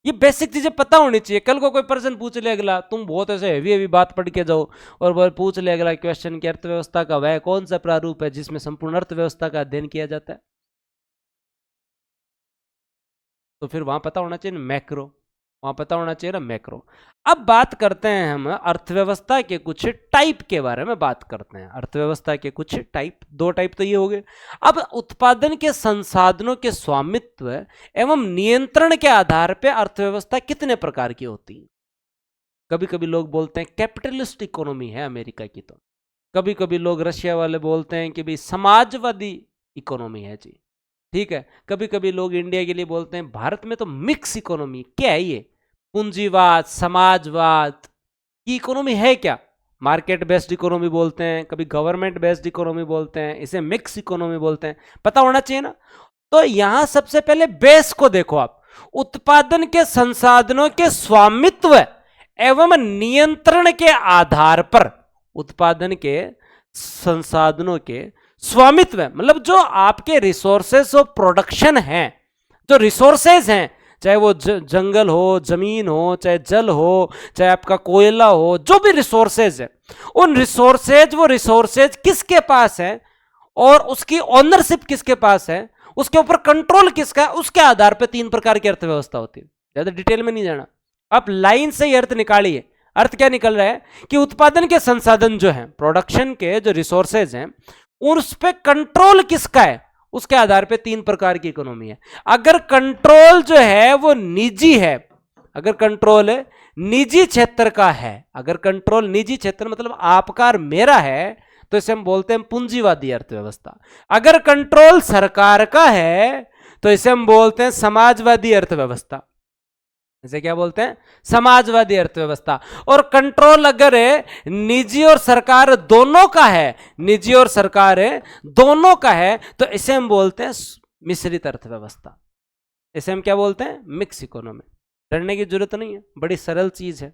ये बेसिक चीजें पता होनी चाहिए। कल को कोई पर्सन पूछ ले अगला, तुम बहुत ऐसे हेवी बात पढ़ के जाओ और वो पूछ ले अगला क्वेश्चन कि अर्थव्यवस्था का वह कौन सा प्रारूप है जिसमें संपूर्ण अर्थव्यवस्था का अध्ययन किया जाता है, तो फिर वहां पता होना चाहिए मैक्रो, वहां पता होना चाहिए ना मैक्रो। अब बात करते हैं हम अर्थव्यवस्था के कुछ टाइप के बारे में बात करते हैं। अर्थव्यवस्था के कुछ टाइप, दो टाइप तो ये हो गए। अब उत्पादन के संसाधनों के स्वामित्व एवं नियंत्रण के आधार पर अर्थव्यवस्था कितने प्रकार की होती है? कभी कभी लोग बोलते हैं कैपिटलिस्ट इकोनॉमी है अमेरिका की, तो कभी कभी लोग रशिया वाले बोलते हैं कि भाई समाजवादी इकोनॉमी है जी, ठीक है। कभी कभी लोग इंडिया के लिए बोलते हैं भारत में तो मिक्स इकोनॉमी। क्या है ये? पूंजीवाद, समाजवाद की इकोनॉमी है क्या? मार्केट बेस्ड इकोनॉमी बोलते हैं, कभी गवर्नमेंट बेस्ड इकोनॉमी बोलते हैं, इसे मिक्स इकोनॉमी बोलते हैं। पता होना चाहिए ना। तो यहां सबसे पहले बेस को देखो आप, उत्पादन के संसाधनों के स्वामित्व एवं नियंत्रण के आधार पर, उत्पादन के संसाधनों के स्वामित्व मतलब जो आपके रिसोर्सेस ऑफ प्रोडक्शन हैं, जो रिसोर्सेज हैं, चाहे वो जंगल हो, जमीन हो, चाहे जल हो, चाहे आपका कोयला हो, जो भी रिसोर्सेज है, उन रिसोर्सेज, वो रिसोर्सेज किसके पास है और उसकी ओनरशिप किसके पास है, उसके ऊपर कंट्रोल किसका है, उसके आधार पर तीन प्रकार की अर्थव्यवस्था होती है। ज्यादा डिटेल में नहीं जाना, आप लाइन से ही अर्थ निकालिए। अर्थ क्या निकल रहा है कि उत्पादन के संसाधन जो है, प्रोडक्शन के जो रिसोर्सेज हैं, उस पर कंट्रोल किसका है, उसके आधार पे 3 प्रकार की इकोनॉमी है। अगर कंट्रोल जो है वो निजी है, अगर कंट्रोल निजी क्षेत्र का है, अगर कंट्रोल निजी क्षेत्र मतलब आपका और मेरा है, तो इसे हम बोलते हैं पूंजीवादी अर्थव्यवस्था। अगर कंट्रोल सरकार का है तो इसे हम बोलते हैं समाजवादी अर्थव्यवस्था। इसे क्या बोलते हैं? समाजवादी अर्थव्यवस्था। और कंट्रोल अगर निजी और सरकार दोनों का है, निजी और सरकार दोनों का है, तो इसे हम बोलते हैं मिश्रित अर्थव्यवस्था। इसे हम क्या बोलते हैं? Mix economy. डरने की जरूरत नहीं है, बड़ी सरल चीज है।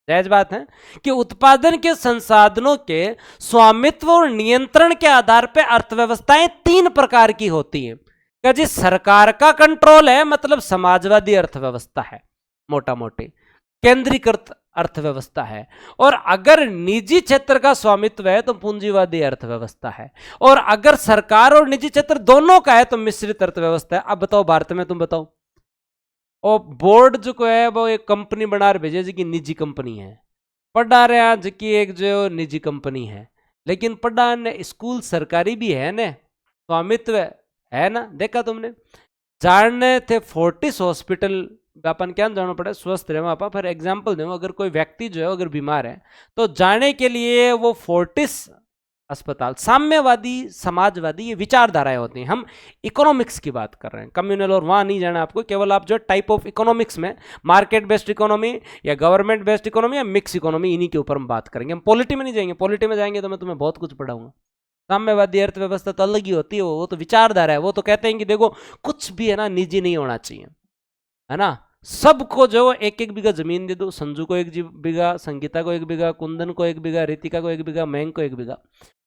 जायज बात है कि उत्पादन के संसाधनों के स्वामित्व और नियंत्रण के आधार पर अर्थव्यवस्थाएं 3 प्रकार की होती हैं। क्या जी? सरकार का कंट्रोल है मतलब समाजवादी अर्थव्यवस्था है, मोटा मोटी केंद्रीकृत अर्थव्यवस्था है। और अगर निजी क्षेत्र का स्वामित्व है तो पूंजीवादी अर्थव्यवस्था है। और अगर सरकार और निजी क्षेत्र दोनों का है तो मिश्रित अर्थव्यवस्था है। अब बताओ भारत में, तुम बताओ, और बोर्ड जो को है वो एक कंपनी बना रहे भेजे जी की निजी कंपनी है, पढ़ा रहे आज की एक जो निजी कंपनी है, लेकिन पढ़ा ने स्कूल सरकारी भी है ना, स्वामित्व है ना, देखा तुमने? जानने थे फोर्टिस हॉस्पिटल अपन क्या जाना पड़े स्वस्थ रहे वहां पर। फॉर एग्जाम्पल दो, अगर कोई व्यक्ति जो है अगर बीमार है तो जाने के लिए वो फोर्टिस अस्पताल, साम्यवादी समाजवादी ये विचारधाराएं होती हैं। हम इकोनॉमिक्स की बात कर रहे हैं, कम्युनल और वहां नहीं जाना आपको। केवल आप जो टाइप ऑफ इकोनॉमिक्स में मार्केट बेस्ड इकोनॉमी या गवर्नमेंट बेस्ड इकोनॉमी या मिक्स इकोनॉमी, इन्हीं के ऊपर हम बात करेंगे। हम पॉलिटी में नहीं जाएंगे, पॉलिटी में जाएंगे तो मैं तुम्हें बहुत कुछ पढ़ाऊंगा। साम्यवादी अर्थव्यवस्था तो अलग ही होती है, वो तो विचारधारा है। वो तो कहते हैं कि देखो कुछ भी है ना निजी नहीं होना चाहिए, है ना, सबको जो 1-1 बीघा जमीन दे दो, संजू को 1 बीघा, संगीता को 1 बीघा, कुंदन को 1 बीघा, रितिका को 1 बीघा, मयंक को 1 बीघा,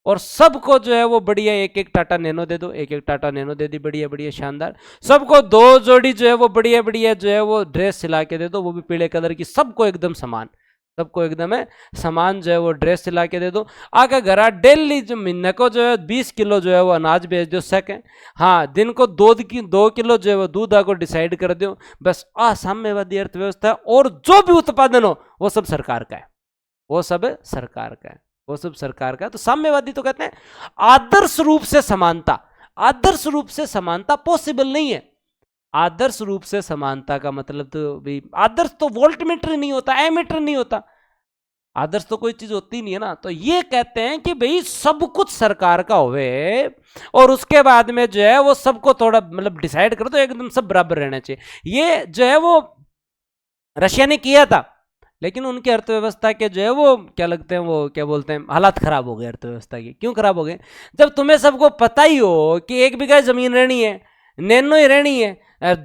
और सबको जो है वो बढ़िया 1-1 टाटा नैनो दे दो, 1-1 टाटा नैनो दे दी, बढ़िया बढ़िया शानदार। सबको 2 जोड़ी जो है वो बढ़िया बढ़िया जो है वो ड्रेस सिला के दे दो, वो भी पीले कलर की, सबको एकदम समान, सबको एकदम है समान जो है वो ड्रेस सिला के दे दो। आगे घर डेली जो महीने को जो है 20 किलो जो है वो अनाज बेच दो सके, हाँ दिन को 2 किलो जो है वो दूध आपको डिसाइड कर दो, बस साम्यवादी अर्थव्यवस्था। और जो भी उत्पादन हो वो सब सरकार का है, वो सब सरकार का है, वो सब सरकार का है। तो साम्यवादी तो कहते हैं आदर्श रूप से समानता, आदर्श रूप से समानता पॉसिबल नहीं है। आदर्श रूप से समानता का मतलब तो भी आदर्श तो वोल्ट मीटर नहीं होता, एमीटर नहीं होता, आदर्श तो कोई चीज होती नहीं है ना। तो ये कहते हैं कि भाई सब कुछ सरकार का होवे और उसके बाद में जो है वो सबको थोड़ा मतलब डिसाइड कर दो, एकदम सब बराबर रहना चाहिए। ये जो है वो रशिया ने किया था, लेकिन उनकी अर्थव्यवस्था के जो है वो क्या लगते हैं, वो क्या बोलते हैं, हालात खराब हो गए अर्थव्यवस्था के। क्यों खराब हो गए? जब तुम्हें सबको पता ही हो कि 1 बीघा जमीन रहनी है, नैनो ही रहनी है,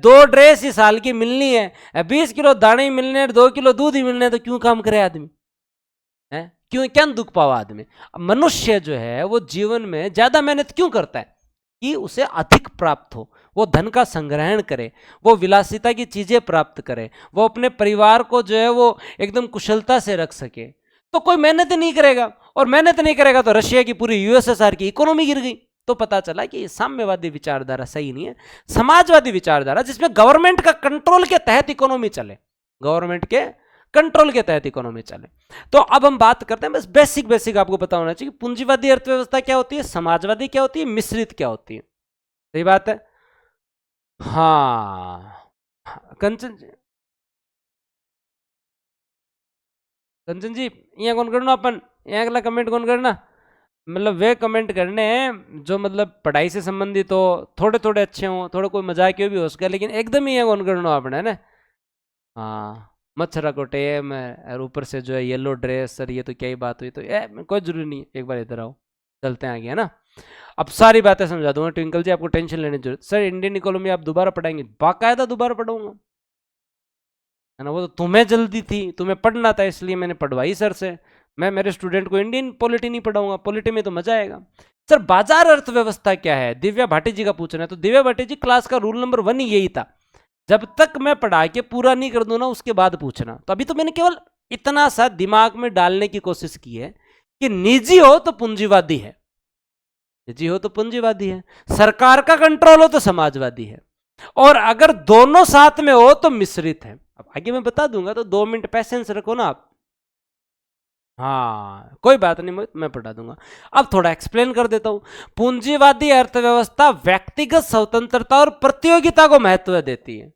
2 ड्रेस ही साल की मिलनी है, 20 किलो दाने ही मिलने हैं, 2 किलो दूध ही मिलने हैं, तो क्यों काम करे आदमी है? क्यों क्या दुख पावा आदमी? मनुष्य जो है वो जीवन में ज्यादा मेहनत क्यों करता है? कि उसे अधिक प्राप्त हो, वो धन का संग्रहण करे, वो विलासिता की चीजें प्राप्त करे, वो अपने परिवार को जो है वो एकदम कुशलता से रख सके। तो कोई मेहनत नहीं करेगा, और मेहनत नहीं करेगा तो रशिया की पूरी यूएसएसआर की इकोनॉमी गिर गई। तो पता चला कि साम्यवादी विचारधारा सही नहीं है, समाजवादी विचारधारा जिसमें गवर्नमेंट का कंट्रोल के तहत इकोनॉमी चले, गवर्नमेंट के कंट्रोल के तहत इकोनॉमी चले। तो अब हम बात करते हैं, बस बेसिक बेसिक आपको पता होना चाहिए, पूंजीवादी अर्थव्यवस्था क्या होती है, समाजवादी क्या होती है, मिश्रित क्या होती है। सही बात है। हाँ कंचन जी यहाँ कौन करना, अपन यहाँ अगला कमेंट कौन करना, मतलब वे कमेंट करने हैं जो मतलब पढ़ाई से संबंधित हो, थोड़े थोड़े अच्छे हो, थोड़ा कोई मजाक भी हो सके, लेकिन एकदम ही यहाँ कौन करना आपने, है ना। हाँ मच्छरा को टेम और ऊपर से जो है येलो ड्रेस, सर ये तो क्या ही बात हुई, तो कोई जरूरी नहीं, एक बार इधर आओ, चलते हैं आगे, है ना। अब सारी बातें समझा दूंगा ट्विंकल जी, आपको टेंशन लेने की जरूरत। सर इंडियन इकोनॉमी आप दोबारा पढ़ाएंगे? बाकायदा दोबारा पढ़ाऊंगा, है ना। वो तो तुम्हें जल्दी थी, तुम्हें पढ़ना था, इसलिए मैंने पढ़वाई सर से। मैं मेरे स्टूडेंट को इंडियन पॉलिटी नहीं पढ़ाऊंगा, पॉलिटी में तो मजा आएगा। सर बाजार अर्थव्यवस्था क्या है, दिव्या भाटी जी का पूछना है। तो दिव्या भाटी जी क्लास का रूल नंबर 1 यही था, जब तक मैं पढ़ा के पूरा नहीं कर दूं ना उसके बाद पूछना। तो अभी तो मैंने केवल इतना सा दिमाग में डालने की कोशिश की है कि निजी हो तो पूंजीवादी है, निजी हो तो पूंजीवादी है, सरकार का कंट्रोल हो तो समाजवादी है, और अगर दोनों साथ में हो तो मिश्रित है। अब आगे मैं बता दूंगा, तो 2 मिनट पैसेंस रखो ना आप। हाँ कोई बात नहीं, मैं पढ़ा दूंगा। अब थोड़ा एक्सप्लेन कर देता हूं। पूंजीवादी अर्थव्यवस्था व्यक्तिगत स्वतंत्रता और प्रतियोगिता को महत्व देती है।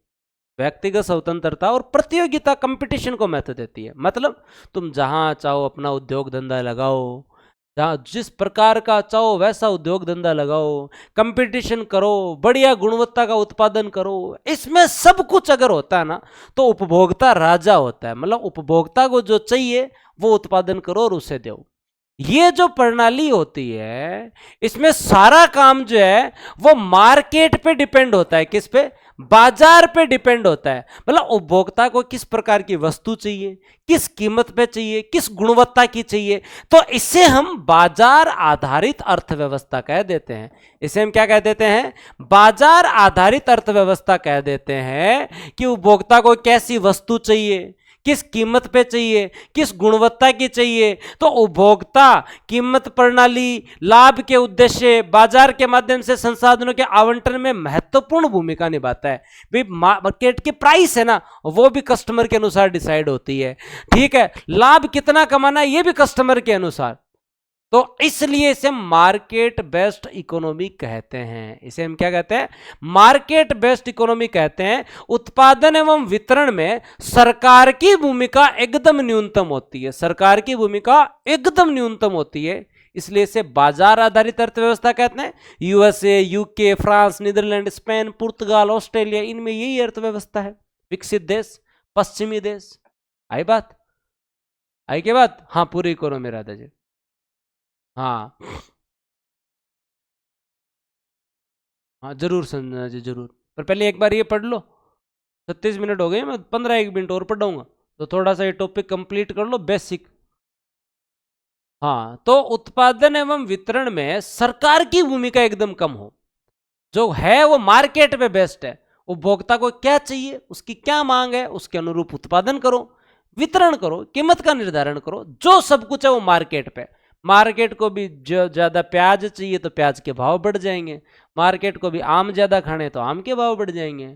व्यक्तिगत स्वतंत्रता और प्रतियोगिता, कंपटीशन को महत्व देती है। मतलब तुम जहां चाहो अपना उद्योग धंधा लगाओ, जहां जिस प्रकार का चाहो वैसा उद्योग धंधा लगाओ, कंपटीशन करो, बढ़िया गुणवत्ता का उत्पादन करो। इसमें सब कुछ अगर होता है ना तो उपभोक्ता राजा होता है। मतलब उपभोक्ता को जो चाहिए वो उत्पादन करो और उसे दो। ये जो प्रणाली होती है इसमें सारा काम जो है वो मार्केट पे डिपेंड होता है। किस पे? बाजार पे डिपेंड होता है। मतलब उपभोक्ता को किस प्रकार की वस्तु चाहिए, किस कीमत पे चाहिए, किस गुणवत्ता की चाहिए, तो इसे हम बाजार आधारित अर्थव्यवस्था कह देते हैं। इसे हम क्या कह देते हैं? बाजार आधारित अर्थव्यवस्था कह देते हैं कि उपभोक्ता को कैसी वस्तु चाहिए, किस कीमत पे चाहिए, किस गुणवत्ता की चाहिए। तो उपभोक्ता कीमत प्रणाली, लाभ के उद्देश्य, बाजार के माध्यम से संसाधनों के आवंटन में महत्वपूर्ण भूमिका निभाता है। भाई मार्केट की प्राइस है ना, वो भी कस्टमर के अनुसार डिसाइड होती है। ठीक है, लाभ कितना कमाना है ये भी कस्टमर के अनुसार। तो इसलिए इसे मार्केट बेस्ड इकोनॉमी कहते हैं। इसे हम क्या कहते हैं? मार्केट बेस्ड इकोनॉमी कहते हैं। उत्पादन एवं वितरण में सरकार की भूमिका एकदम न्यूनतम होती है। सरकार की भूमिका एकदम न्यूनतम होती है, इसलिए इसे बाजार आधारित अर्थव्यवस्था कहते हैं। USA, UK, France, Netherlands, Spain, पुर्तगाल, ऑस्ट्रेलिया, इनमें यही अर्थव्यवस्था है। विकसित देश, पश्चिमी देश। आई बात? आई क्या बात? हाँ पूरी इकोनॉमी राधा जी। हाँ हाँ जरूर संजना जी जरूर, पर पहले एक बार ये पढ़ लो। 36 मिनट हो गए, मैं 15-1 मिनट और पढ़ाऊंगा, तो थोड़ा सा ये टॉपिक कंप्लीट कर लो, बेसिक। हाँ, तो उत्पादन एवं वितरण में सरकार की भूमिका एकदम कम हो। जो है वो मार्केट पे बेस्ड है। उपभोक्ता को क्या चाहिए, उसकी क्या मांग है, उसके अनुरूप उत्पादन करो, वितरण करो, कीमत का निर्धारण करो। जो सब कुछ है वो मार्केट पे। मार्केट को भी जो ज्यादा प्याज चाहिए तो प्याज के भाव बढ़ जाएंगे, मार्केट को भी आम ज्यादा खाने तो आम के भाव बढ़ जाएंगे।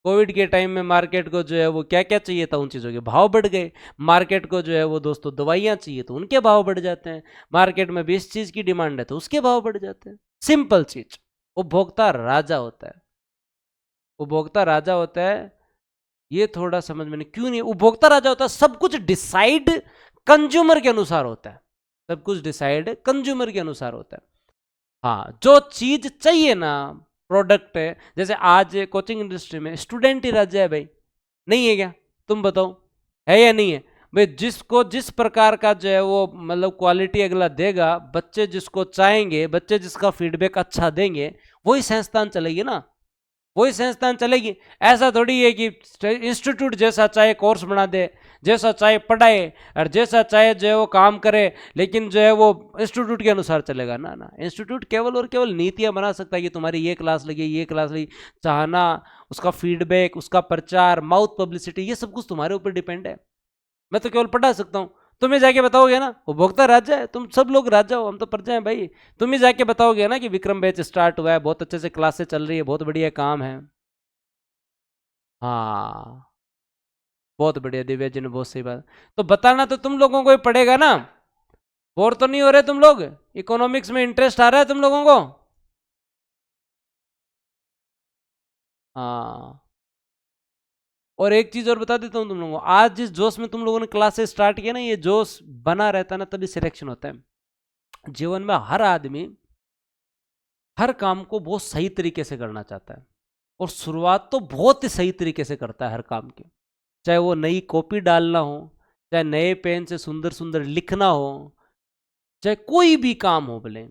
कोविड के टाइम में मार्केट को जो है वो क्या क्या चाहिए था, उन चीज़ों के भाव बढ़ गए। मार्केट को जो है वो दोस्तों दवाइयाँ चाहिए तो उनके भाव बढ़ जाते हैं। मार्केट में भी इस चीज़ की डिमांड है तो उसके भाव बढ़ जाते हैं। सिंपल चीज, उपभोक्ता राजा होता है। उपभोक्ता राजा होता है, ये थोड़ा समझ में नहीं क्यों नहीं। उपभोक्ता राजा होता है, सब कुछ डिसाइड कंज्यूमर के अनुसार होता है। सब कुछ डिसाइड कंज्यूमर के अनुसार होता है। हाँ, जो चीज चाहिए ना, प्रोडक्ट है। जैसे आज कोचिंग इंडस्ट्री में स्टूडेंट ही राजा है भाई, नहीं है क्या? तुम बताओ, है या नहीं है भाई? जिसको जिस प्रकार का जो है वो मतलब क्वालिटी अगला देगा, बच्चे जिसको चाहेंगे, बच्चे जिसका फीडबैक अच्छा देंगे, वही संस्थान चलेगी ना, वही संस्थान चलेगी। ऐसा थोड़ी है कि इंस्टीट्यूट जैसा चाहे कोर्स बना दे, जैसा चाहे पढ़ाए और जैसा चाहे जो है वो काम करे, लेकिन जो है वो इंस्टीट्यूट के अनुसार चलेगा ना। ना, इंस्टीट्यूट केवल और केवल नीतियां बना सकता है कि तुम्हारी ये क्लास लगी, ये क्लास लगी, चाहना, उसका फीडबैक, उसका प्रचार, माउथ पब्लिसिटी, ये सब कुछ तुम्हारे ऊपर डिपेंड है। मैं तो केवल पढ़ा सकता हूँ, तुम्हें जाके बताओगे ना। उपभोक्ता राजा है, तुम सब लोग राजा हो, हम तो प्रजा हैं भाई। तुम ही जाके बताओगे ना कि विक्रम बैच स्टार्ट हुआ है, बहुत अच्छे से क्लासेस चल रही है, बहुत बढ़िया काम है। हाँ बहुत बढ़िया, दिव्या जी ने बहुत सही बात। तो बताना तो तुम लोगों को ही पड़ेगा ना। बोर तो नहीं हो रहे तुम लोग? इकोनॉमिक्स में इंटरेस्ट आ रहा है तुम लोगों को? हाँ, और एक चीज और बता देता हूँ तुम लोगों को, आज जिस जोश में तुम लोगों ने क्लासेस स्टार्ट किया ना, ये जोश बना रहता है ना तभी सिलेक्शन होता है। जीवन में हर आदमी हर काम को बहुत सही तरीके से करना चाहता है, और शुरुआत तो बहुत ही सही तरीके से करता है हर काम की। चाहे वो नई कॉपी डालना हो, चाहे नए पेन से सुंदर सुंदर लिखना हो, चाहे कोई भी काम हो भले,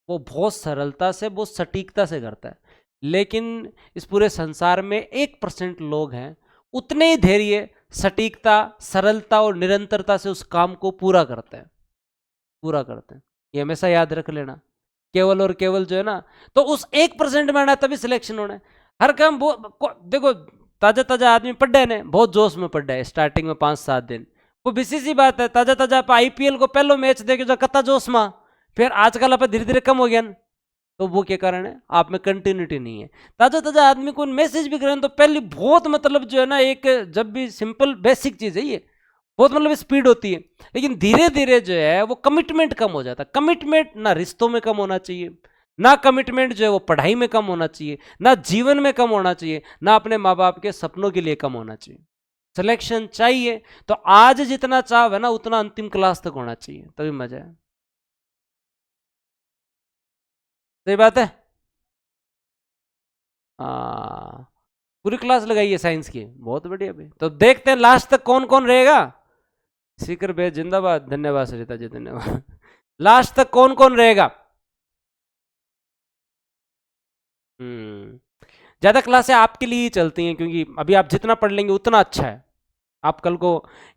वो बहुत सरलता से, बहुत सटीकता से करता है। लेकिन इस पूरे संसार में 1% लोग हैं उतने ही धैर्य, सटीकता, सरलता और निरंतरता से उस काम को पूरा करते हैं। पूरा करते हैं, ये हमेशा याद रख लेना। केवल और केवल जो है ना, तो उस 1% में आना तभी सिलेक्शन होना है। हर काम देखो, ताजा ताजा आदमी पढ़ रहे हैं, बहुत जोश में पढ़ रहा है स्टार्टिंग में 5-7 दिन, वो बिसी सी बात है। ताजा ताजा आप आईपीएल को पहलो मैच देखे जो कत्ता जोश में, फिर आजकल आप धीरे धीरे कम हो गया ना, तो वो क्या कारण है? आप में कंटिन्यूटी नहीं है। ताजा ताजा आदमी को मैसेज भी करें तो पहले बहुत मतलब जो है ना, एक जब भी सिंपल बेसिक चीज है ये, बहुत मतलब स्पीड होती है। लेकिन धीरे धीरे जो है वो कमिटमेंट कम हो जाता है। कमिटमेंट ना रिश्तों में कम होना चाहिए, ना कमिटमेंट जो है वो पढ़ाई में कम होना चाहिए, ना जीवन में कम होना चाहिए, ना अपने माँ बाप के सपनों के लिए कम होना चाहिए। सिलेक्शन चाहिए तो आज जितना चाव है ना उतना अंतिम क्लास तक होना चाहिए, तभी मजा है। सही बात है। हाँ, पूरी क्लास लगाई है साइंस की, बहुत बढ़िया भाई। तो देखते हैं लास्ट तक कौन कौन रहेगा। सीकर भाई जिंदाबाद, धन्यवाद सरिता जी, धन्यवाद। लास्ट तक कौन कौन रहेगा। ज्यादा क्लासें आपके लिए ही चलती हैं, क्योंकि अभी आप जितना पढ़ लेंगे उतना अच्छा है। आप कल को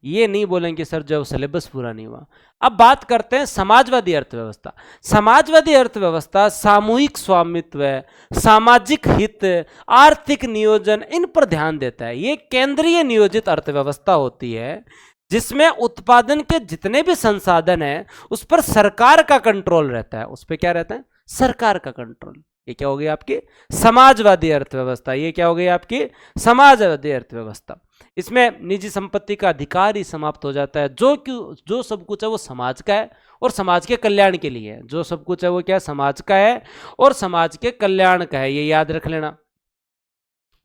ये नहीं बोलेंगे सर जो सिलेबस पूरा नहीं हुआ। अब बात करते हैं समाजवादी अर्थव्यवस्था। समाजवादी अर्थव्यवस्था सामूहिक स्वामित्व, सामाजिक हित, आर्थिक नियोजन, इन पर ध्यान देता है। ये केंद्रीय नियोजित अर्थव्यवस्था होती है जिसमें उत्पादन के जितने भी संसाधन हैं उस पर सरकार का कंट्रोल रहता है। उस पर क्या रहता है, सरकार का कंट्रोल। ये क्या हो गई आपकी समाजवादी अर्थव्यवस्था। ये क्या हो गई आपकी समाजवादी अर्थव्यवस्था। इसमें निजी संपत्ति का अधिकार ही समाप्त हो जाता है। जो सब कुछ है वो समाज का है और समाज के कल्याण के लिए है। जो सब कुछ है वो क्या समाज का है और समाज के कल्याण का है, ये याद रख लेना।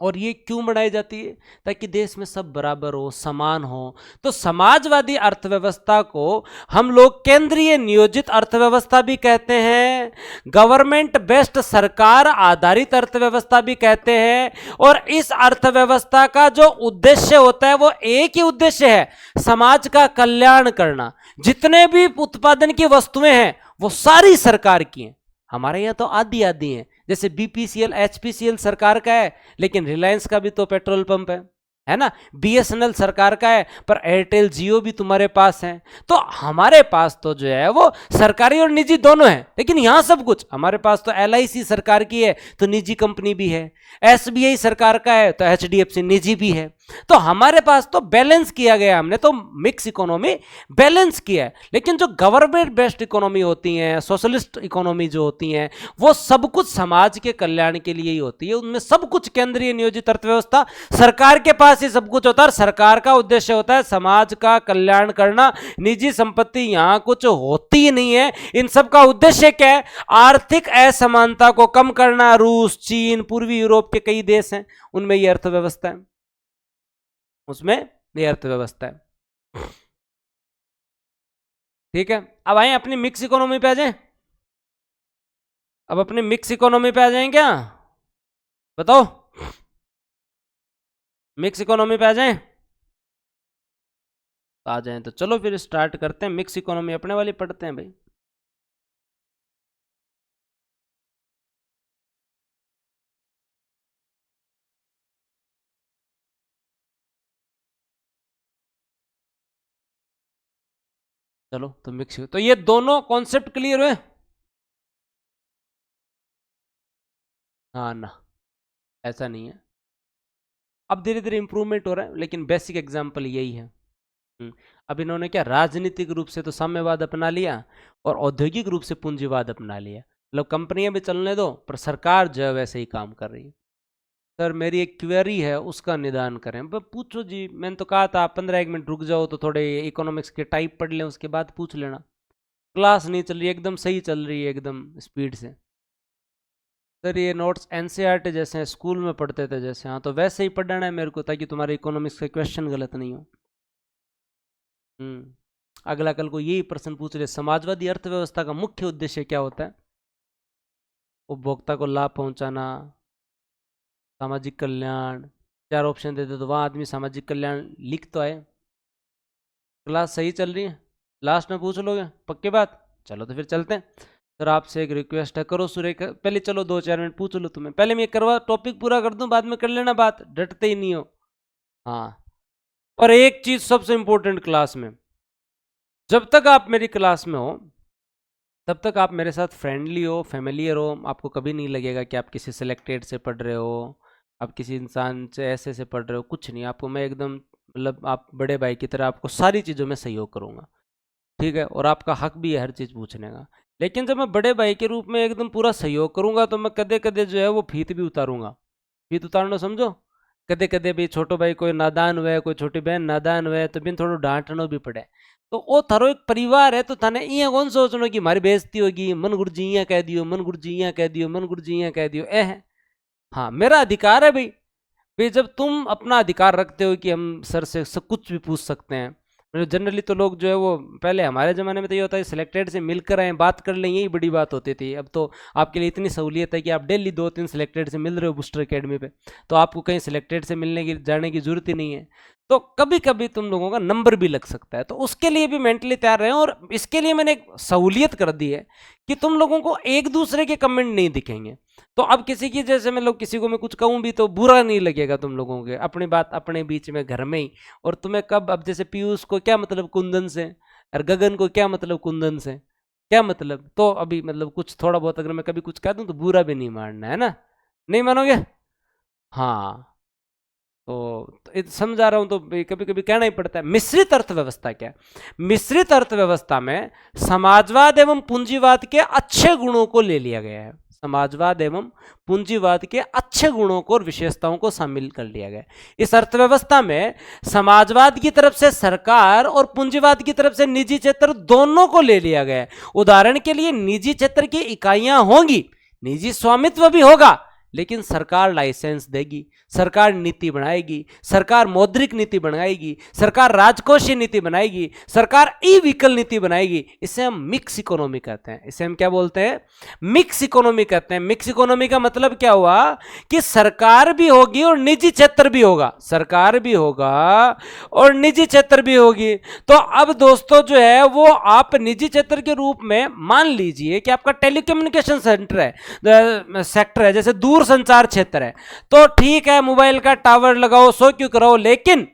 और ये क्यों बढ़ाई जाती है, ताकि देश में सब बराबर हो, समान हो। तो समाजवादी अर्थव्यवस्था को हम लोग केंद्रीय नियोजित अर्थव्यवस्था भी कहते हैं, गवर्नमेंट बेस्ड सरकार आधारित अर्थव्यवस्था भी कहते हैं। और इस अर्थव्यवस्था का जो उद्देश्य होता है वो एक ही उद्देश्य है, समाज का कल्याण करना। जितने भी उत्पादन की वस्तुएं हैं वो सारी सरकार की हैं। हमारे यहाँ तो आधी आधी हैं, जैसे बीपीसीएल एचपीसीएल सरकार का है, लेकिन रिलायंस का भी तो पेट्रोल पंप है ना। बीएसएनएल सरकार का है, पर एयरटेल जियो भी तुम्हारे पास है। तो हमारे पास तो जो है वो सरकारी और निजी दोनों है। लेकिन यहां सब कुछ हमारे पास तो एलआईसी सरकार की है तो निजी कंपनी भी है, एसबीआई सरकार का है तो एचडीएफसी निजी भी है। तो हमारे पास तो बैलेंस किया गया, हमने तो मिक्स इकोनॉमी बैलेंस किया है। लेकिन जो गवर्नमेंट बेस्ड इकोनॉमी होती है, सोशलिस्ट इकोनॉमी जो होती है, वो सब कुछ समाज के कल्याण के लिए ही होती है। उनमें सब कुछ केंद्रीय नियोजित अर्थव्यवस्था, सरकार के पास ही सब कुछ होता है। सरकार का उद्देश्य होता है समाज का कल्याण करना। निजी संपत्ति यहां कुछ होती ही नहीं है। इन सब का उद्देश्य क्या है, आर्थिक असमानता को कम करना। रूस, चीन, पूर्वी यूरोप के कई देश हैं, उनमें ये अर्थव्यवस्था है, उसमें ये अर्थव्यवस्था है। ठीक है, अब आए अपनी मिक्स इकोनॉमी पे आ जाएं। अब अपनी मिक्स इकोनॉमी पे आ जाएं क्या, बताओ। मिक्स इकोनॉमी पे आ जाएं, आ जाएं तो चलो फिर स्टार्ट करते हैं। मिक्स इकोनॉमी अपने वाली पढ़ते हैं भाई। चलो तो मिक्स, तो ये दोनों कॉन्सेप्ट क्लियर हुए। हाँ ना, ऐसा नहीं है, अब धीरे धीरे इंप्रूवमेंट हो रहा है, लेकिन बेसिक एग्जांपल यही है। अब इन्होंने क्या राजनीतिक रूप से तो साम्यवाद अपना लिया और औद्योगिक रूप से पूंजीवाद अपना लिया। मतलब कंपनियां भी चलने दो, पर सरकार जो है वैसे ही काम कर रही है। सर मेरी एक क्वेरी है, उसका निदान करें। पूछो जी, मैंने तो कहा था 15-1 मिनट रुक जाओ तो थोड़े इकोनॉमिक्स के टाइप पढ़ लें, उसके बाद पूछ लेना। क्लास नहीं चल रही, एकदम सही चल रही है, एकदम स्पीड से। सर ये नोट्स एनसीईआरटी जैसे हैं, स्कूल में पढ़ते थे जैसे, हाँ तो वैसे ही पढ़ना है मेरे को, ताकि तुम्हारे इकोनॉमिक्स के क्वेश्चन गलत नहीं हो। अगला कल को यही प्रश्न पूछ रहे, समाजवादी अर्थव्यवस्था का मुख्य उद्देश्य क्या होता है। उपभोक्ता को लाभ पहुंचाना, सामाजिक कल्याण। 4 ऑप्शन देते तो वहां आदमी सामाजिक कल्याण लिख तो आए। क्लास सही चल रही है, लास्ट में पूछ लोगे पक्की बात। चलो तो फिर चलते हैं। सर आपसे एक रिक्वेस्ट है, करो सुरेखा पहले, चलो 2-4 मिनट पूछ लो तुम्हें, पहले मैं करवा टॉपिक पूरा कर दूं, बाद में कर लेना बात, डटते ही नहीं हो। हाँ, और एक चीज सबसे इंपॉर्टेंट क्लास में, जब तक आप मेरी क्लास में हो तब तक आप मेरे साथ फ्रेंडली हो, फेमिलियर हो। आपको कभी नहीं लगेगा कि आप किसी सिलेक्टेड से पढ़ रहे हो, आप किसी इंसान से ऐसे से पढ़ रहे हो, कुछ नहीं। आपको मैं एकदम मतलब आप बड़े भाई की तरह आपको सारी चीज़ों में सहयोग करूँगा, ठीक है। और आपका हक भी है हर चीज़ पूछने का। लेकिन जब मैं बड़े भाई के रूप में एकदम पूरा सहयोग करूँगा तो मैं कदे कदे जो है वो फीत भी उतारूँगा। फीत उतारना समझो, कदे कदे भी छोटो भाई कोई नादान हुए, कोई छोटी बहन नादान हुए तो बिन थोड़ा डांटनो भी पड़े। तो वो थारो एक परिवार है, तो थाने इं कौन सोचनो कि मारी बेइज्जती होगी, मन गुरुजी इं कह दियो, मन गुरुजी इं कह दियो, मन गुरुजी इं कह दियो, हाँ मेरा अधिकार है भाई। भाई जब तुम अपना अधिकार रखते हो कि हम सर से सब कुछ भी पूछ सकते हैं, जनरली तो लोग जो है वो पहले हमारे ज़माने में तो ये होता है सिलेक्टेड से मिलकर आए, बात कर लें, यही बड़ी बात होती थी। अब तो आपके लिए इतनी सहूलियत है कि आप डेली 2-3 सिलेक्टेड से मिल रहे हो बूस्टर एकेडमी पे, तो आपको कहीं सिलेक्टेड से मिलने की जाने की जरूरत ही नहीं है। तो कभी कभी तुम लोगों का नंबर भी लग सकता है, तो उसके लिए भी मेंटली तैयार रहें। और इसके लिए मैंने एक सहूलियत कर दी है कि तुम लोगों को एक दूसरे के कमेंट नहीं दिखेंगे। तो अब किसी की जैसे मैं लोग किसी को मैं कुछ कहूँ भी तो बुरा नहीं लगेगा तुम लोगों के, अपनी बात अपने बीच में घर में ही। और तुम्हें कब, अब जैसे पीयूष को क्या मतलब कुंदन से, और गगन को क्या मतलब कुंदन से, क्या मतलब, तो अभी मतलब कुछ थोड़ा बहुत अगर मैं कभी कुछ कह दूँ तो बुरा भी नहीं मानना है ना, नहीं मानोगे? हाँ तो समझा रहा हूं, तो कभी कभी कहना ही पड़ता है। मिश्रित अर्थव्यवस्था क्या है? मिश्रित अर्थव्यवस्था में समाजवाद एवं पूंजीवाद के अच्छे गुणों को ले लिया गया है। समाजवाद एवं पूंजीवाद के अच्छे गुणों को और विशेषताओं को शामिल कर लिया गया। इस अर्थव्यवस्था में समाजवाद की तरफ से सरकार और पूंजीवाद की तरफ से निजी क्षेत्र दोनों को ले लिया गया है। उदाहरण के लिए निजी क्षेत्र की इकाइयां होंगी, निजी स्वामित्व भी होगा, लेकिन सरकार लाइसेंस देगी, सरकार नीति बनाएगी, सरकार मौद्रिक नीति बनाएगी, सरकार राजकोषीय नीति बनाएगी, सरकार ई व्हीकल नीति बनाएगी। इसे हम मिक्स इकोनॉमी कहते हैं। इसे हम क्या बोलते हैं? मिक्स इकोनॉमी कहते हैं। मिक्स इकोनॉमी का मतलब क्या हुआ कि सरकार भी होगी और निजी क्षेत्र भी होगा, सरकार भी होगा और निजी क्षेत्र भी होगी। तो अब दोस्तों जो है वो आप निजी क्षेत्र के रूप में मान लीजिए कि आपका टेलीकम्युनिकेशन सेंटर है, सेक्टर है, जैसे दूर संचार क्षेत्र है, तो ठीक है मोबाइल का टावर लगाओ, सो क्यों कराओ, लेकिन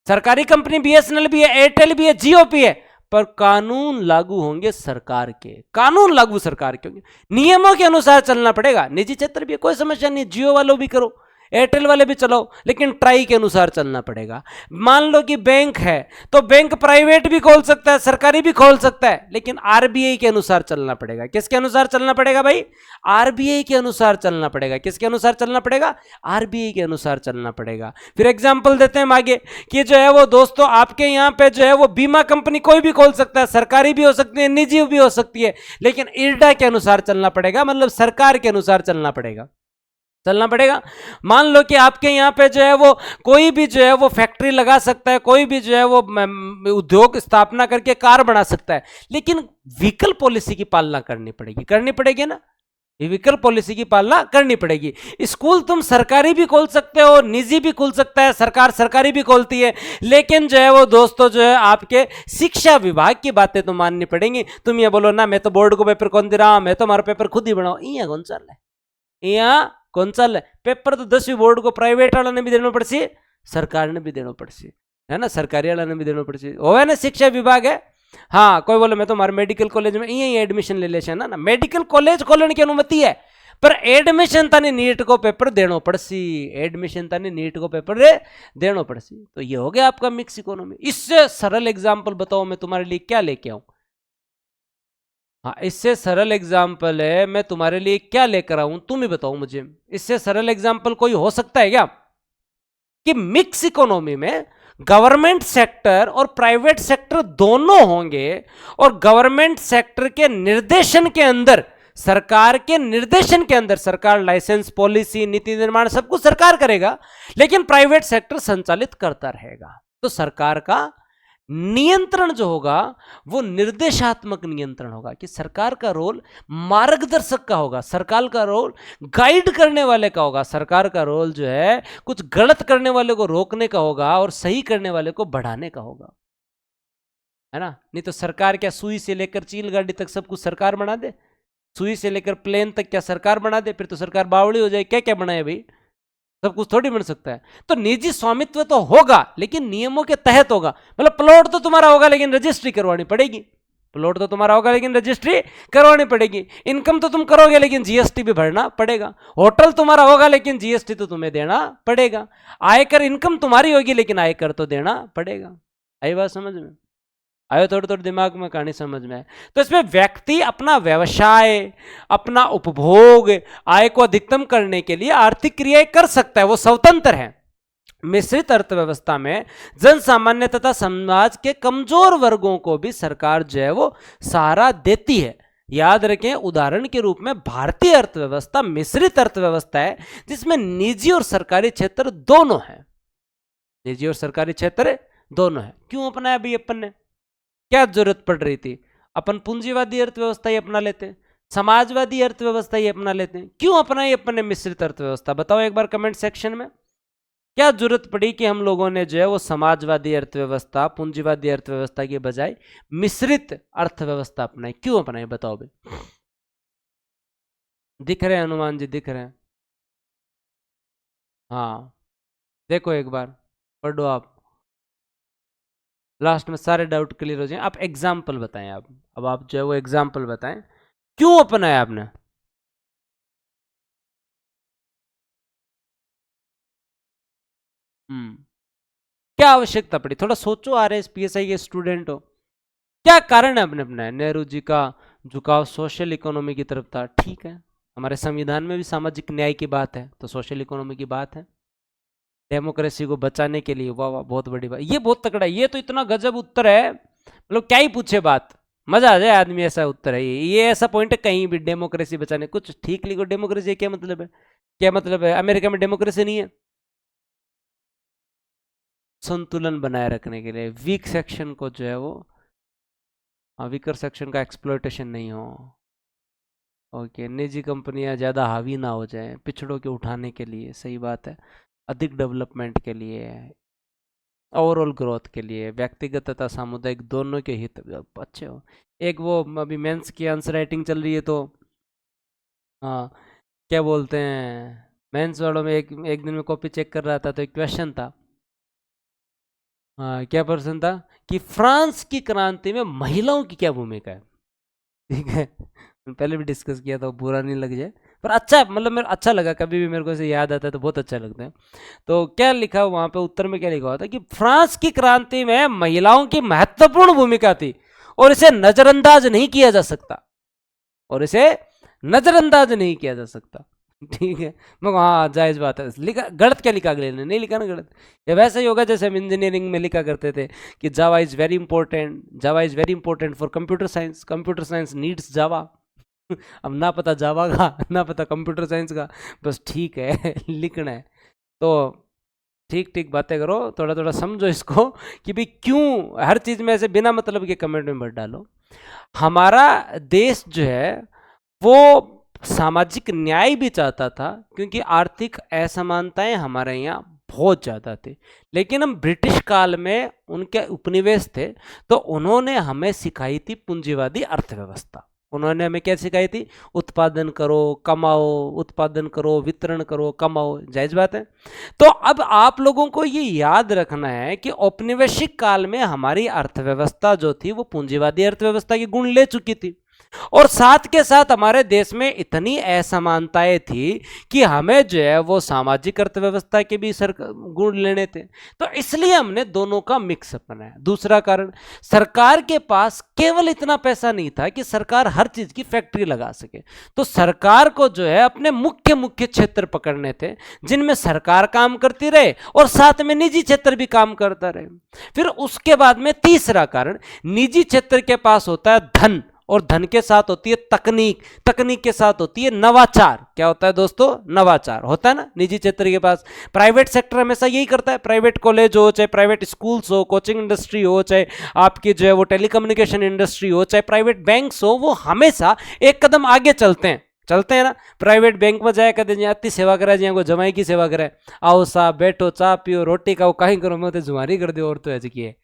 सरकारी कंपनी बीएसएनएल भी है, एयरटेल भी है, जियो भी है, पर कानून लागू होंगे सरकार के, कानून लागू सरकार के होंगे, नियमों के अनुसार चलना पड़ेगा। निजी क्षेत्र भी है, कोई समस्या नहीं, जियो वालों भी करो, एयरटेल वाले भी चलाओ, लेकिन ट्राई के अनुसार चलना पड़ेगा। मान लो कि बैंक है, तो बैंक प्राइवेट भी खोल सकता है, सरकारी भी खोल सकता है, लेकिन आरबीआई के अनुसार चलना पड़ेगा। किसके अनुसार चलना पड़ेगा भाई? आरबीआई के अनुसार चलना पड़ेगा। किसके अनुसार चलना पड़ेगा? आरबीआई के अनुसार चलना पड़ेगा। फिर एग्जाम्पल देते हैं हम आगे कि जो है वो दोस्तों आपके यहाँ पे जो है वो बीमा कंपनी कोई भी खोल सकता है, सरकारी भी हो सकती है, निजी भी हो सकती है, लेकिन इरडा के अनुसार चलना पड़ेगा, मतलब सरकार के अनुसार चलना पड़ेगा, चलना पड़ेगा। मान लो कि आपके यहाँ पे जो है वो कोई भी जो है वो फैक्ट्री लगा सकता है, कोई भी जो है वो उद्योग स्थापना करके कार बना सकता है, लेकिन व्हीकल पॉलिसी की पालना करनी पड़ेगी, करनी पड़ेगी ना, व्हीकल पॉलिसी की पालना करनी पड़ेगी। स्कूल तुम सरकारी भी खोल सकते हो, निजी भी खोल सकता है, सरकार सरकारी भी खोलती है, लेकिन जो है वो दोस्तों जो है आपके शिक्षा विभाग की बातें तो माननी पड़ेंगी। तुम ये बोलो ना मैं तो बोर्ड को पेपर कौन दे रहा, मैं तो हमारा पेपर खुद ही बनाओ, यहाँ कौन चल रहा है, यहाँ कौन चल रहा है? पेपर तो 10वीं बोर्ड को प्राइवेट वाला ने भी देना पड़सी, सरकार ने भी देना पड़सी, है ना, सरकारी वाला ने भी देना पड़सी, वो है ना शिक्षा विभाग है। हाँ कोई बोले मैं तो हमारे मेडिकल कॉलेज में यही एडमिशन ले ले ना, मेडिकल कॉलेज खोलने की अनुमति है, पर एडमिशन तानी नीट को पेपर देना पड़सी, एडमिशन तानी नीट को पेपर देना पड़सी। तो ये हो गया आपका मिक्स इकोनॉमी। इससे सरल एग्जाम्पल बताओ मैं तुम्हारे लिए क्या लेके आऊं? हाँ इससे सरल एग्जाम्पल है, मैं तुम्हारे लिए क्या लेकर आऊं तुम ही बताओ मुझे। इससे सरल एग्जाम्पल कोई हो सकता है क्या कि मिक्स इकोनॉमी में गवर्नमेंट सेक्टर और प्राइवेट सेक्टर दोनों होंगे, और गवर्नमेंट सेक्टर के निर्देशन के अंदर, सरकार के निर्देशन के अंदर सरकार लाइसेंस, पॉलिसी, नीति निर्माण सब कुछ सरकार करेगा, लेकिन प्राइवेट सेक्टर संचालित करता रहेगा। तो सरकार का नियंत्रण जो होगा वो निर्देशात्मक नियंत्रण होगा, कि सरकार का रोल मार्गदर्शक का होगा, सरकार का रोल गाइड करने वाले का होगा, सरकार का रोल जो है कुछ गलत करने वाले को रोकने का होगा और सही करने वाले को बढ़ाने का होगा, है ना। नहीं तो सरकार क्या सुई से लेकर चील गाड़ी तक सब कुछ सरकार बना दे, सुई से लेकर प्लेन तक क्या सरकार बना दे? फिर तो सरकार बावड़ी हो जाए, क्या क्या बनाए भाई, सब कुछ थोड़ी बन सकता है। तो निजी स्वामित्व तो होगा लेकिन नियमों के तहत होगा, मतलब प्लॉट तो तुम्हारा होगा लेकिन रजिस्ट्री करवानी पड़ेगी, प्लॉट तो तुम्हारा होगा लेकिन रजिस्ट्री करवानी पड़ेगी। इनकम तो तुम करोगे लेकिन जीएसटी भी भरना पड़ेगा। होटल तुम्हारा होगा लेकिन जीएसटी तो तुम्हें देना पड़ेगा। आयकर, इनकम तुम्हारी होगी लेकिन आयकर तो देना पड़ेगा। आई बात समझ में? आयो थोड़ी थोड़ी दिमाग में कहानी समझ में है। तो इसमें व्यक्ति अपना व्यवसाय, अपना उपभोग, आय को अधिकतम करने के लिए आर्थिक क्रियाएं कर सकता है, वो स्वतंत्र है। मिश्रित अर्थव्यवस्था में जन सामान्य तथा समाज के कमजोर वर्गों को भी सरकार जो है वो सहारा देती है। याद रखें, उदाहरण के रूप में भारतीय अर्थव्यवस्था मिश्रित अर्थव्यवस्था है जिसमें निजी और सरकारी क्षेत्र दोनों हैं। निजी और सरकारी क्षेत्र दोनों है। क्यों अपनाया भाई अपन ने? क्या जरूरत पड़ रही थी? अपन पूंजीवादी अर्थव्यवस्था ही अपना लेते हैं, समाजवादी अर्थव्यवस्था ही अपना लेते हैं। क्यों अपनाई अपन ने मिश्रित अर्थव्यवस्था? बताओ एक बार कमेंट सेक्शन में। क्या जरूरत पड़ी कि हम लोगों ने जो है वो समाजवादी अर्थव्यवस्था, पूंजीवादी अर्थव्यवस्था के बजाय मिश्रित अर्थव्यवस्था अपनाई? क्यों अपनाई बताओ भाई। दिख रहे हैं हनुमान जी? दिख रहे हैं? हाँ, देखो एक बार पढ़ो आप, लास्ट में सारे डाउट क्लियर हो जाए। आप एग्जाम्पल बताएं। आप अब आप जो है वो एग्जाम्पल बताएं, क्यों अपनाया आपने? क्या आवश्यकता पड़ी? थोड़ा सोचो, RS PSI के स्टूडेंट हो, क्या कारण है आपने अपनाया? नेहरू जी का झुकाव सोशल इकोनॉमी की तरफ था, ठीक है। हमारे संविधान में भी सामाजिक न्याय की बात है, तो सोशल इकोनॉमी की बात है। डेमोक्रेसी को बचाने के लिए, वाह वाह, बहुत बड़ी बात। ये बहुत तगड़ा है, ये तो इतना गजब उत्तर है, मतलब क्या ही पूछे बात, मजा आ जाए आदमी। ऐसा उत्तर है ये ऐसा पॉइंट है कहीं भी, डेमोक्रेसी बचाने। कुछ ठीक लिखो, डेमोक्रेसी क्या मतलब है? क्या मतलब है? अमेरिका में डेमोक्रेसी नहीं है? संतुलन बनाए रखने के लिए, वीक सेक्शन को जो है वो, वीकर सेक्शन का एक्सप्लॉयटेशन नहीं हो। ओके, निजी कंपनियां ज़्यादा हावी ना हो जाएं, पिछड़ों के उठाने के लिए, सही बात है। अधिक डेवलपमेंट के लिए, ओवरऑल ग्रोथ के लिए, व्यक्तिगत तथा सामुदायिक दोनों के हित अच्छे हो। एक वो अभी मेंस की आंसर राइटिंग चल रही है, तो हाँ, क्या बोलते हैं, मेंस वालों में एक दिन में कॉपी चेक कर रहा था, तो एक क्वेश्चन था। हाँ, क्या प्रश्न था कि फ्रांस की क्रांति में महिलाओं की क्या भूमिका है? ठीक है, पहले भी डिस्कस किया था, बुरा नहीं लग जाए, पर अच्छा, मतलब मेरे अच्छा लगा, कभी भी मेरे को ऐसे याद आता है तो बहुत अच्छा लगता है। तो क्या लिखा वहां पे उत्तर में, क्या लिखा हुआ था कि फ्रांस की क्रांति में महिलाओं की महत्वपूर्ण भूमिका थी और इसे नजरअंदाज नहीं किया जा सकता, और इसे नजरअंदाज नहीं किया जा सकता। ठीक है, मैं हाँ, जायज बात है। लिखा गलत, क्या लिखा अगले ने? नहीं लिखा ना गलत। ये वैसे ही होगा जैसे हम इंजीनियरिंग में लिखा करते थे कि Java is very important, Java is very important for computer science, computer science needs Java. अब ना पता जावा का, ना पता कंप्यूटर साइंस का, बस ठीक है लिखना है। तो ठीक ठीक बातें करो, थोड़ा थोड़ा समझो इसको कि भाई क्यों हर चीज़ में ऐसे बिना मतलब के कमेंट में मत डालो। हमारा देश जो है वो सामाजिक न्याय भी चाहता था, क्योंकि आर्थिक असमानताएं हमारे यहाँ बहुत ज़्यादा थी। लेकिन हम ब्रिटिश काल में उनके उपनिवेश थे, तो उन्होंने हमें सिखाई थी पूंजीवादी अर्थव्यवस्था। उन्होंने हमें क्या सिखाई थी? उत्पादन करो, कमाओ, उत्पादन करो, वितरण करो, कमाओ, जायज बात है। तो अब आप लोगों को ये याद रखना है कि औपनिवेशिक काल में हमारी अर्थव्यवस्था जो थी वो पूंजीवादी अर्थव्यवस्था के गुण ले चुकी थी, और साथ के साथ हमारे देश में इतनी असमानताएं थी कि हमें जो है वो सामाजिक अर्थव्यवस्था के भी गुण लेने थे। तो इसलिए हमने दोनों का मिक्स अपनाया। दूसरा कारण, सरकार के पास केवल इतना पैसा नहीं था कि सरकार हर चीज की फैक्ट्री लगा सके, तो सरकार को जो है अपने मुख्य मुख्य क्षेत्र पकड़ने थे जिनमें सरकार काम करती रहे और साथ में निजी क्षेत्र भी काम करता रहे। फिर उसके बाद में तीसरा कारण, निजी क्षेत्र के पास होता है धन, और धन के साथ होती है तकनीक, तकनीक के साथ होती है नवाचार। क्या होता है दोस्तों? नवाचार होता है ना निजी क्षेत्र के पास। प्राइवेट सेक्टर हमेशा यही करता है, प्राइवेट कॉलेज हो, चाहे प्राइवेट स्कूल्स हो, कोचिंग इंडस्ट्री हो, चाहे आपकी जो है वो टेलीकम्युनिकेशन इंडस्ट्री हो, चाहे प्राइवेट बैंक्स हो, वो हमेशा एक कदम आगे चलते हैं ना। प्राइवेट बैंक में जाए कहते हैं अति सेवा करा जी को जमाई की सेवा करे, आओ साहब बैठो, चाय पियो, रोटी खाओ, कहीं करो, मैं तो जुमारी कर दो, और तो ऐसी की है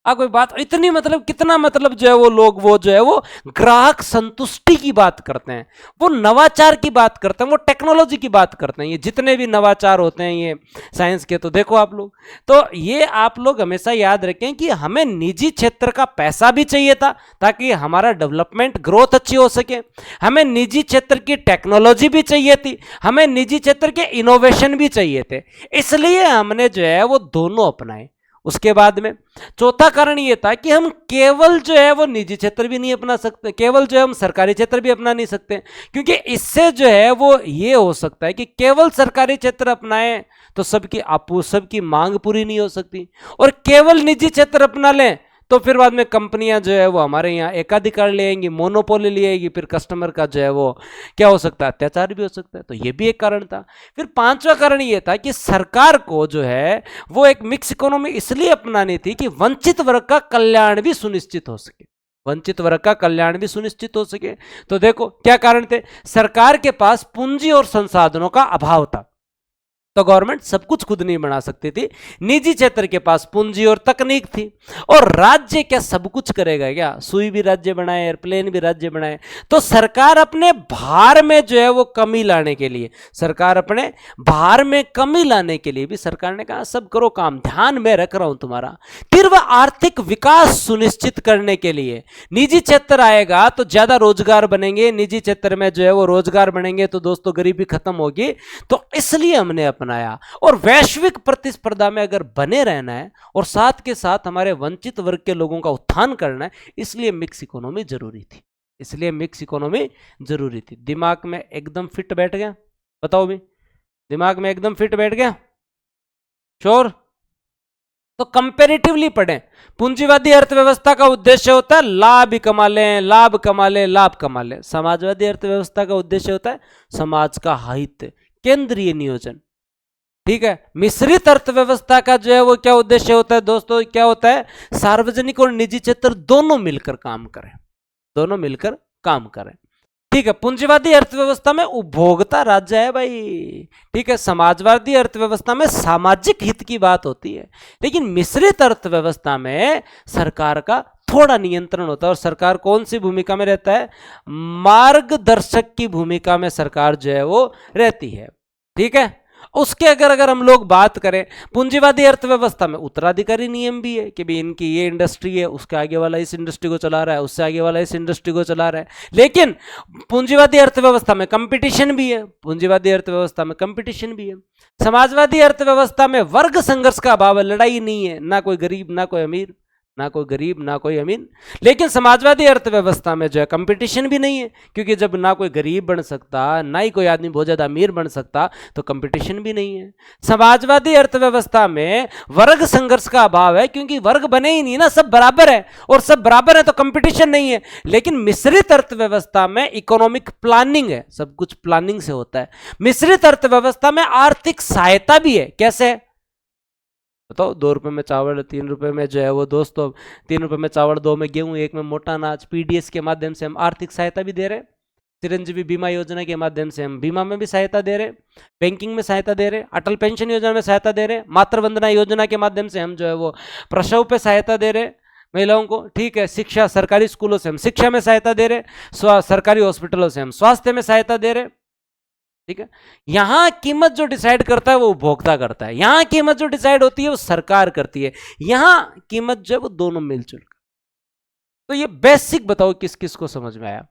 कोई बात इतनी, मतलब कितना, मतलब जो है वो लोग वो जो है वो ग्राहक संतुष्टि की बात करते हैं, वो नवाचार की बात करते हैं, वो टेक्नोलॉजी की बात करते हैं। ये जितने भी नवाचार होते हैं ये साइंस के, तो देखो आप लोग, तो ये आप लोग हमेशा याद रखें कि हमें निजी क्षेत्र का पैसा भी चाहिए था ताकि हमारा डेवलपमेंट ग्रोथ अच्छी हो सके, हमें निजी क्षेत्र की टेक्नोलॉजी भी चाहिए थी, हमें निजी क्षेत्र के इनोवेशन भी चाहिए थे, इसलिए हमने जो है वो दोनों अपनाए। उसके बाद में चौथा कारण ये था कि हम केवल जो है वो निजी क्षेत्र भी नहीं अपना सकते, केवल जो है हम सरकारी क्षेत्र भी अपना नहीं सकते, क्योंकि इससे जो है वो ये हो सकता है कि केवल सरकारी क्षेत्र अपनाएं तो सबकी मांग पूरी नहीं हो सकती, और केवल निजी क्षेत्र अपना लें तो फिर बाद में कंपनियां जो है वो हमारे यहाँ एकाधिकार ले आएंगी, मोनोपोली ले आएगी, फिर कस्टमर का जो है वो क्या हो सकता है, अत्याचार भी हो सकता है। तो ये भी एक कारण था। फिर पांचवा कारण ये था कि सरकार को जो है वो एक मिक्स इकोनॉमी इसलिए अपनानी थी कि वंचित वर्ग का कल्याण भी सुनिश्चित हो सके, वंचित वर्ग का कल्याण भी सुनिश्चित हो सके। तो देखो क्या कारण थे, सरकार के पास पूंजी और संसाधनों का अभाव था, तो गवर्नमेंट सब कुछ खुद नहीं बना सकती थी, निजी क्षेत्र के पास पूंजी और तकनीक थी, और राज्य क्या सब कुछ करेगा क्या, सुई भी राज्य बनाए, एयरप्लेन भी राज्य बनाए। तो सरकार अपने भार में जो है वो कमी लाने के लिए, सरकार अपने भार में कमी लाने के लिए भी सरकार ने कहा सब करो काम, ध्यान में रख रहा हूं तुम्हारा। फिर वह आर्थिक विकास सुनिश्चित करने के लिए निजी क्षेत्र आएगा तो ज्यादा रोजगार बनेंगे, निजी क्षेत्र में जो है वो रोजगार बनेंगे तो दोस्तों गरीबी खत्म होगी। तो इसलिए हमने अपनाया, और वैश्विक प्रतिस्पर्धा में अगर बने रहना है और साथ के साथ हमारे वंचित वर्ग के लोगों का उत्थान करना है, इसलिए मिक्स इकोनॉमी जरूरी थी, इसलिए मिक्स इकोनॉमी जरूरी थी। दिमाग में एकदम फिट बैठ गया, बताओ भी, दिमाग में एकदम फिट बैठ गया, श्योर? तो कंपैरेटिवली पढ़ें। पूंजीवादी अर्थव्यवस्था का उद्देश्य होता है लाभ कमा लें, लाभ कमा लें, लाभ कमा लें। समाजवादी अर्थव्यवस्था का उद्देश्य होता है समाज का हित, केंद्रीय नियोजन, ठीक है। मिश्रित अर्थव्यवस्था का जो है वो क्या उद्देश्य होता है दोस्तों, क्या होता है, सार्वजनिक और निजी क्षेत्र दोनों मिलकर काम करें, दोनों मिलकर काम करें, ठीक है। पूंजीवादी अर्थव्यवस्था में उपभोक्ता राज्य है भाई, ठीक है। समाजवादी अर्थव्यवस्था में सामाजिक हित की बात होती है, लेकिन मिश्रित अर्थव्यवस्था में सरकार का थोड़ा नियंत्रण होता है, और सरकार कौन सी भूमिका में रहता है, मार्गदर्शक की भूमिका में सरकार जो है वो रहती है, ठीक है। उसके अगर हम लोग बात करें, पूंजीवादी अर्थव्यवस्था में उत्तराधिकारी नियम भी है कि भाई इनकी ये इंडस्ट्री है, उसके आगे वाला इस इंडस्ट्री को चला रहा है, उससे आगे वाला इस इंडस्ट्री को चला रहा है। लेकिन पूंजीवादी अर्थव्यवस्था में कंपटीशन भी है, पूंजीवादी अर्थव्यवस्था में कंपटीशन भी है। समाजवादी अर्थव्यवस्था में वर्ग संघर्ष का अभाव है, लड़ाई नहीं है, ना कोई गरीब ना कोई अमीर, ना कोई गरीब ना कोई अमीर। लेकिन समाजवादी अर्थव्यवस्था में जो है कंपटीशन भी नहीं है, क्योंकि जब ना कोई गरीब बन सकता, ना ही कोई आदमी बहुत ज्यादा अमीर बन सकता, तो कंपटीशन भी नहीं है। समाजवादी अर्थव्यवस्था में वर्ग संघर्ष का अभाव है, क्योंकि वर्ग बने ही नहीं ना, सब बराबर है, और सब बराबर है तो कंपटीशन नहीं है। लेकिन मिश्रित अर्थव्यवस्था में इकोनॉमिक प्लानिंग है, सब कुछ प्लानिंग से होता है। मिश्रित अर्थव्यवस्था में आर्थिक सहायता भी है, कैसे बताओ, 2 रुपए में चावल, 3 रुपए में जो है वो दोस्तों, 3 रुपए में चावल, 2 में गेहूं, 1 में मोटा अनाज, पीडीएस के माध्यम से हम आर्थिक सहायता भी दे रहे हैं। चिरंजीवी बीमा योजना के माध्यम से हम बीमा में भी सहायता दे रहे हैं, बैंकिंग में सहायता दे रहे हैं, अटल पेंशन योजना में सहायता दे रहे हैं, मातृ वंदना योजना के माध्यम से हम जो है वो प्रसव पे सहायता दे रहे हैं महिलाओं को, ठीक है। शिक्षा, सरकारी स्कूलों से हम शिक्षा में सहायता दे रहे हैं, सरकारी हॉस्पिटलों से हम स्वास्थ्य में सहायता दे रहे हैं, ठीक है। यहां कीमत जो डिसाइड करता है वो उपभोक्ता करता है, यहां कीमत जो डिसाइड होती है वो सरकार करती है, यहां कीमत जो है वो दोनों मिलजुल कर। तो ये बेसिक बताओ किस किस को समझ में आया,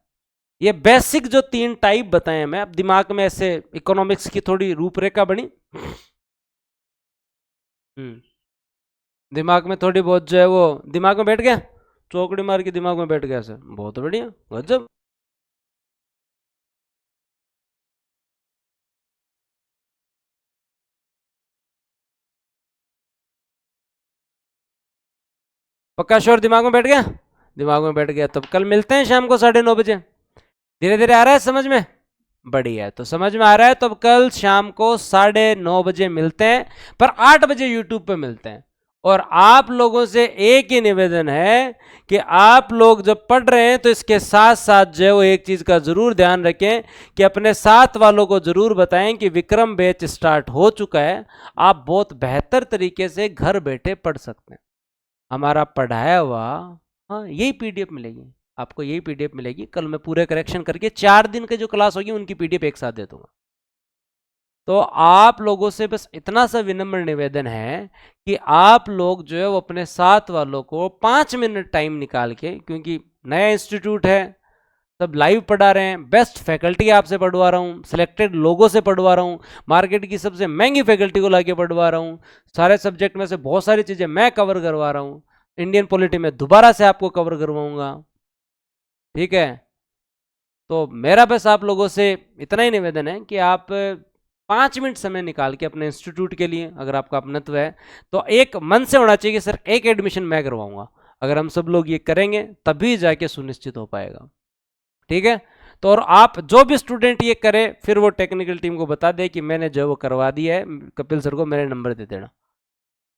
ये बेसिक जो 3 टाइप बताए मैं, अब दिमाग में ऐसे इकोनॉमिक्स की थोड़ी रूपरेखा बनी, दिमाग में थोड़ी बहुत जो है वो दिमाग में बैठ गया, चौकड़ी मार के दिमाग में बैठ गया सर, बहुत बढ़िया, गजब। पक्का श्योर, दिमाग में बैठ गया, दिमाग में बैठ गया। तब कल मिलते हैं शाम को 9:30 बजे। धीरे धीरे आ रहा है समझ में, बढ़िया है, तो समझ में आ रहा है। तो अब कल शाम को 9:30 बजे मिलते हैं, पर 8 बजे यूट्यूब पे मिलते हैं। और आप लोगों से एक ही निवेदन है कि आप लोग जब पढ़ रहे हैं तो इसके साथ साथ जो है वो एक चीज का जरूर ध्यान रखें कि अपने साथ वालों को जरूर बताएं कि विक्रम बैच स्टार्ट हो चुका है, आप बहुत बेहतर तरीके से घर बैठे पढ़ सकते हैं। हमारा पढ़ाया हुआ, हाँ यही पीडीएफ मिलेगी आपको, यही पीडीएफ मिलेगी। कल मैं पूरे करेक्शन करके 4 दिन की जो क्लास होगी उनकी पीडीएफ एक साथ दे दूंगा। तो आप लोगों से बस इतना सा विनम्र निवेदन है कि आप लोग जो है वो अपने साथ वालों को 5 मिनट टाइम निकाल के, क्योंकि नया इंस्टीट्यूट है, सब लाइव पढ़ा रहे हैं, बेस्ट फैकल्टी आपसे पढ़वा रहा हूँ, सिलेक्टेड लोगों से पढ़वा रहा हूँ, मार्केट की सबसे महंगी फैकल्टी को लाके पढ़वा रहा हूँ, सारे सब्जेक्ट में से बहुत सारी चीज़ें मैं कवर करवा रहा हूँ, इंडियन पॉलिटी में दोबारा से आपको कवर करवाऊंगा। ठीक है, तो मेरा बस आप लोगों से इतना ही निवेदन है कि आप 5 मिनट समय निकाल के अपने इंस्टीट्यूट के लिए, अगर आपका अपनत्व है तो एक मन से होना चाहिए कि सर एक एडमिशन मैं करवाऊंगा। अगर हम सब लोग ये करेंगे तभी जाके सुनिश्चित हो पाएगा। ठीक है, तो और आप जो भी स्टूडेंट ये करे फिर वो टेक्निकल टीम को बता दे कि मैंने जो वो करवा दिया है, कपिल सर को मेरे नंबर दे देना।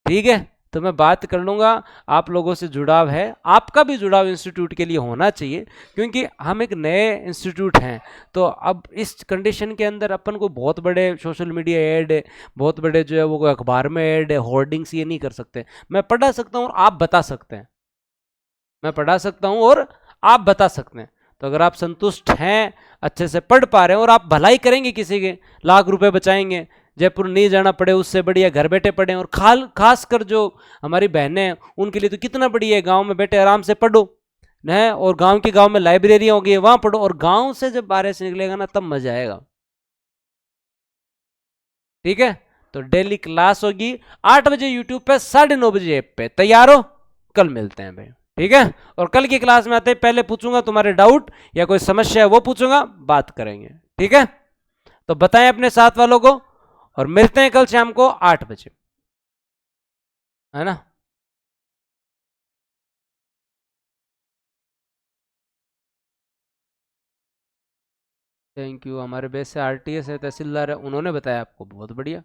ठीक है, तो मैं बात कर लूँगा। आप लोगों से जुड़ाव है, आपका भी जुड़ाव इंस्टीट्यूट के लिए होना चाहिए, क्योंकि हम एक नए इंस्टीट्यूट हैं। तो अब इस कंडीशन के अंदर अपन को बहुत बड़े सोशल मीडिया ऐड, बहुत बड़े जो है वो अखबार में ऐड, होर्डिंग्स ये नहीं कर सकते। मैं पढ़ा सकता हूँ और आप बता सकते हैं, मैं पढ़ा सकता हूँ और आप बता सकते हैं। तो अगर आप संतुष्ट हैं, अच्छे से पढ़ पा रहे हैं और आप भलाई करेंगे, किसी के लाख रुपए बचाएंगे, जयपुर नहीं जाना पड़े उससे बढ़िया घर बैठे पढ़ें। और खास कर जो हमारी बहनें हैं उनके लिए तो कितना बढ़िया है, गांव में बैठे आराम से पढ़ो है, और गांव में लाइब्रेरियां होगी वहां पढ़ो, और गांव से जब बाहर से निकलेगा ना तब मजा आएगा। ठीक है, तो डेली क्लास होगी 8 बजे यूट्यूब पे, 9:30 बजे ऐप पे। तैयार हो? कल मिलते हैं भाई। ठीक है, और कल की क्लास में आते पहले पूछूंगा तुम्हारे डाउट या कोई समस्या है वो पूछूंगा, बात करेंगे। ठीक है, तो बताएं अपने साथ वालों को, और मिलते हैं कल शाम को 8 बजे, है ना। Thank you. हमारे बेस से आरटीएस है, तहसीलदार है, उन्होंने बताया आपको, बहुत बढ़िया।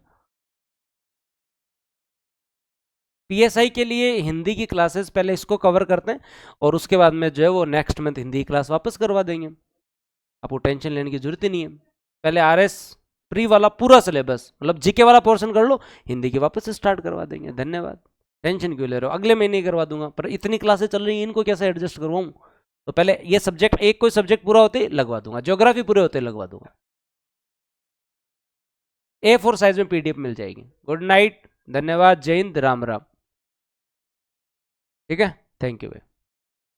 पीएसआई के लिए हिंदी की क्लासेस पहले इसको कवर करते हैं, और उसके बाद में जो है वो नेक्स्ट मंथ हिंदी की क्लास वापस करवा देंगे। आपको टेंशन लेने की जरूरत ही नहीं है। पहले आरएस प्री वाला पूरा सिलेबस, मतलब जीके वाला पोर्शन कर लो, हिंदी की वापस से स्टार्ट करवा देंगे। धन्यवाद। टेंशन क्यों ले रहे हो, अगले महीने ही करवा दूंगा, पर इतनी क्लासेस चल रही हैं, इनको कैसे एडजस्ट करवाऊँ। तो पहले ये सब्जेक्ट, एक कोई सब्जेक्ट पूरा होते ही लगवा दूंगा, ज्योग्राफी पूरे होते ही लगवा दूंगा। A4 साइज में पीडीएफ मिल जाएगी। गुड नाइट, धन्यवाद, जय हिंद, राम राम। ठीक है, थैंक यू भाई।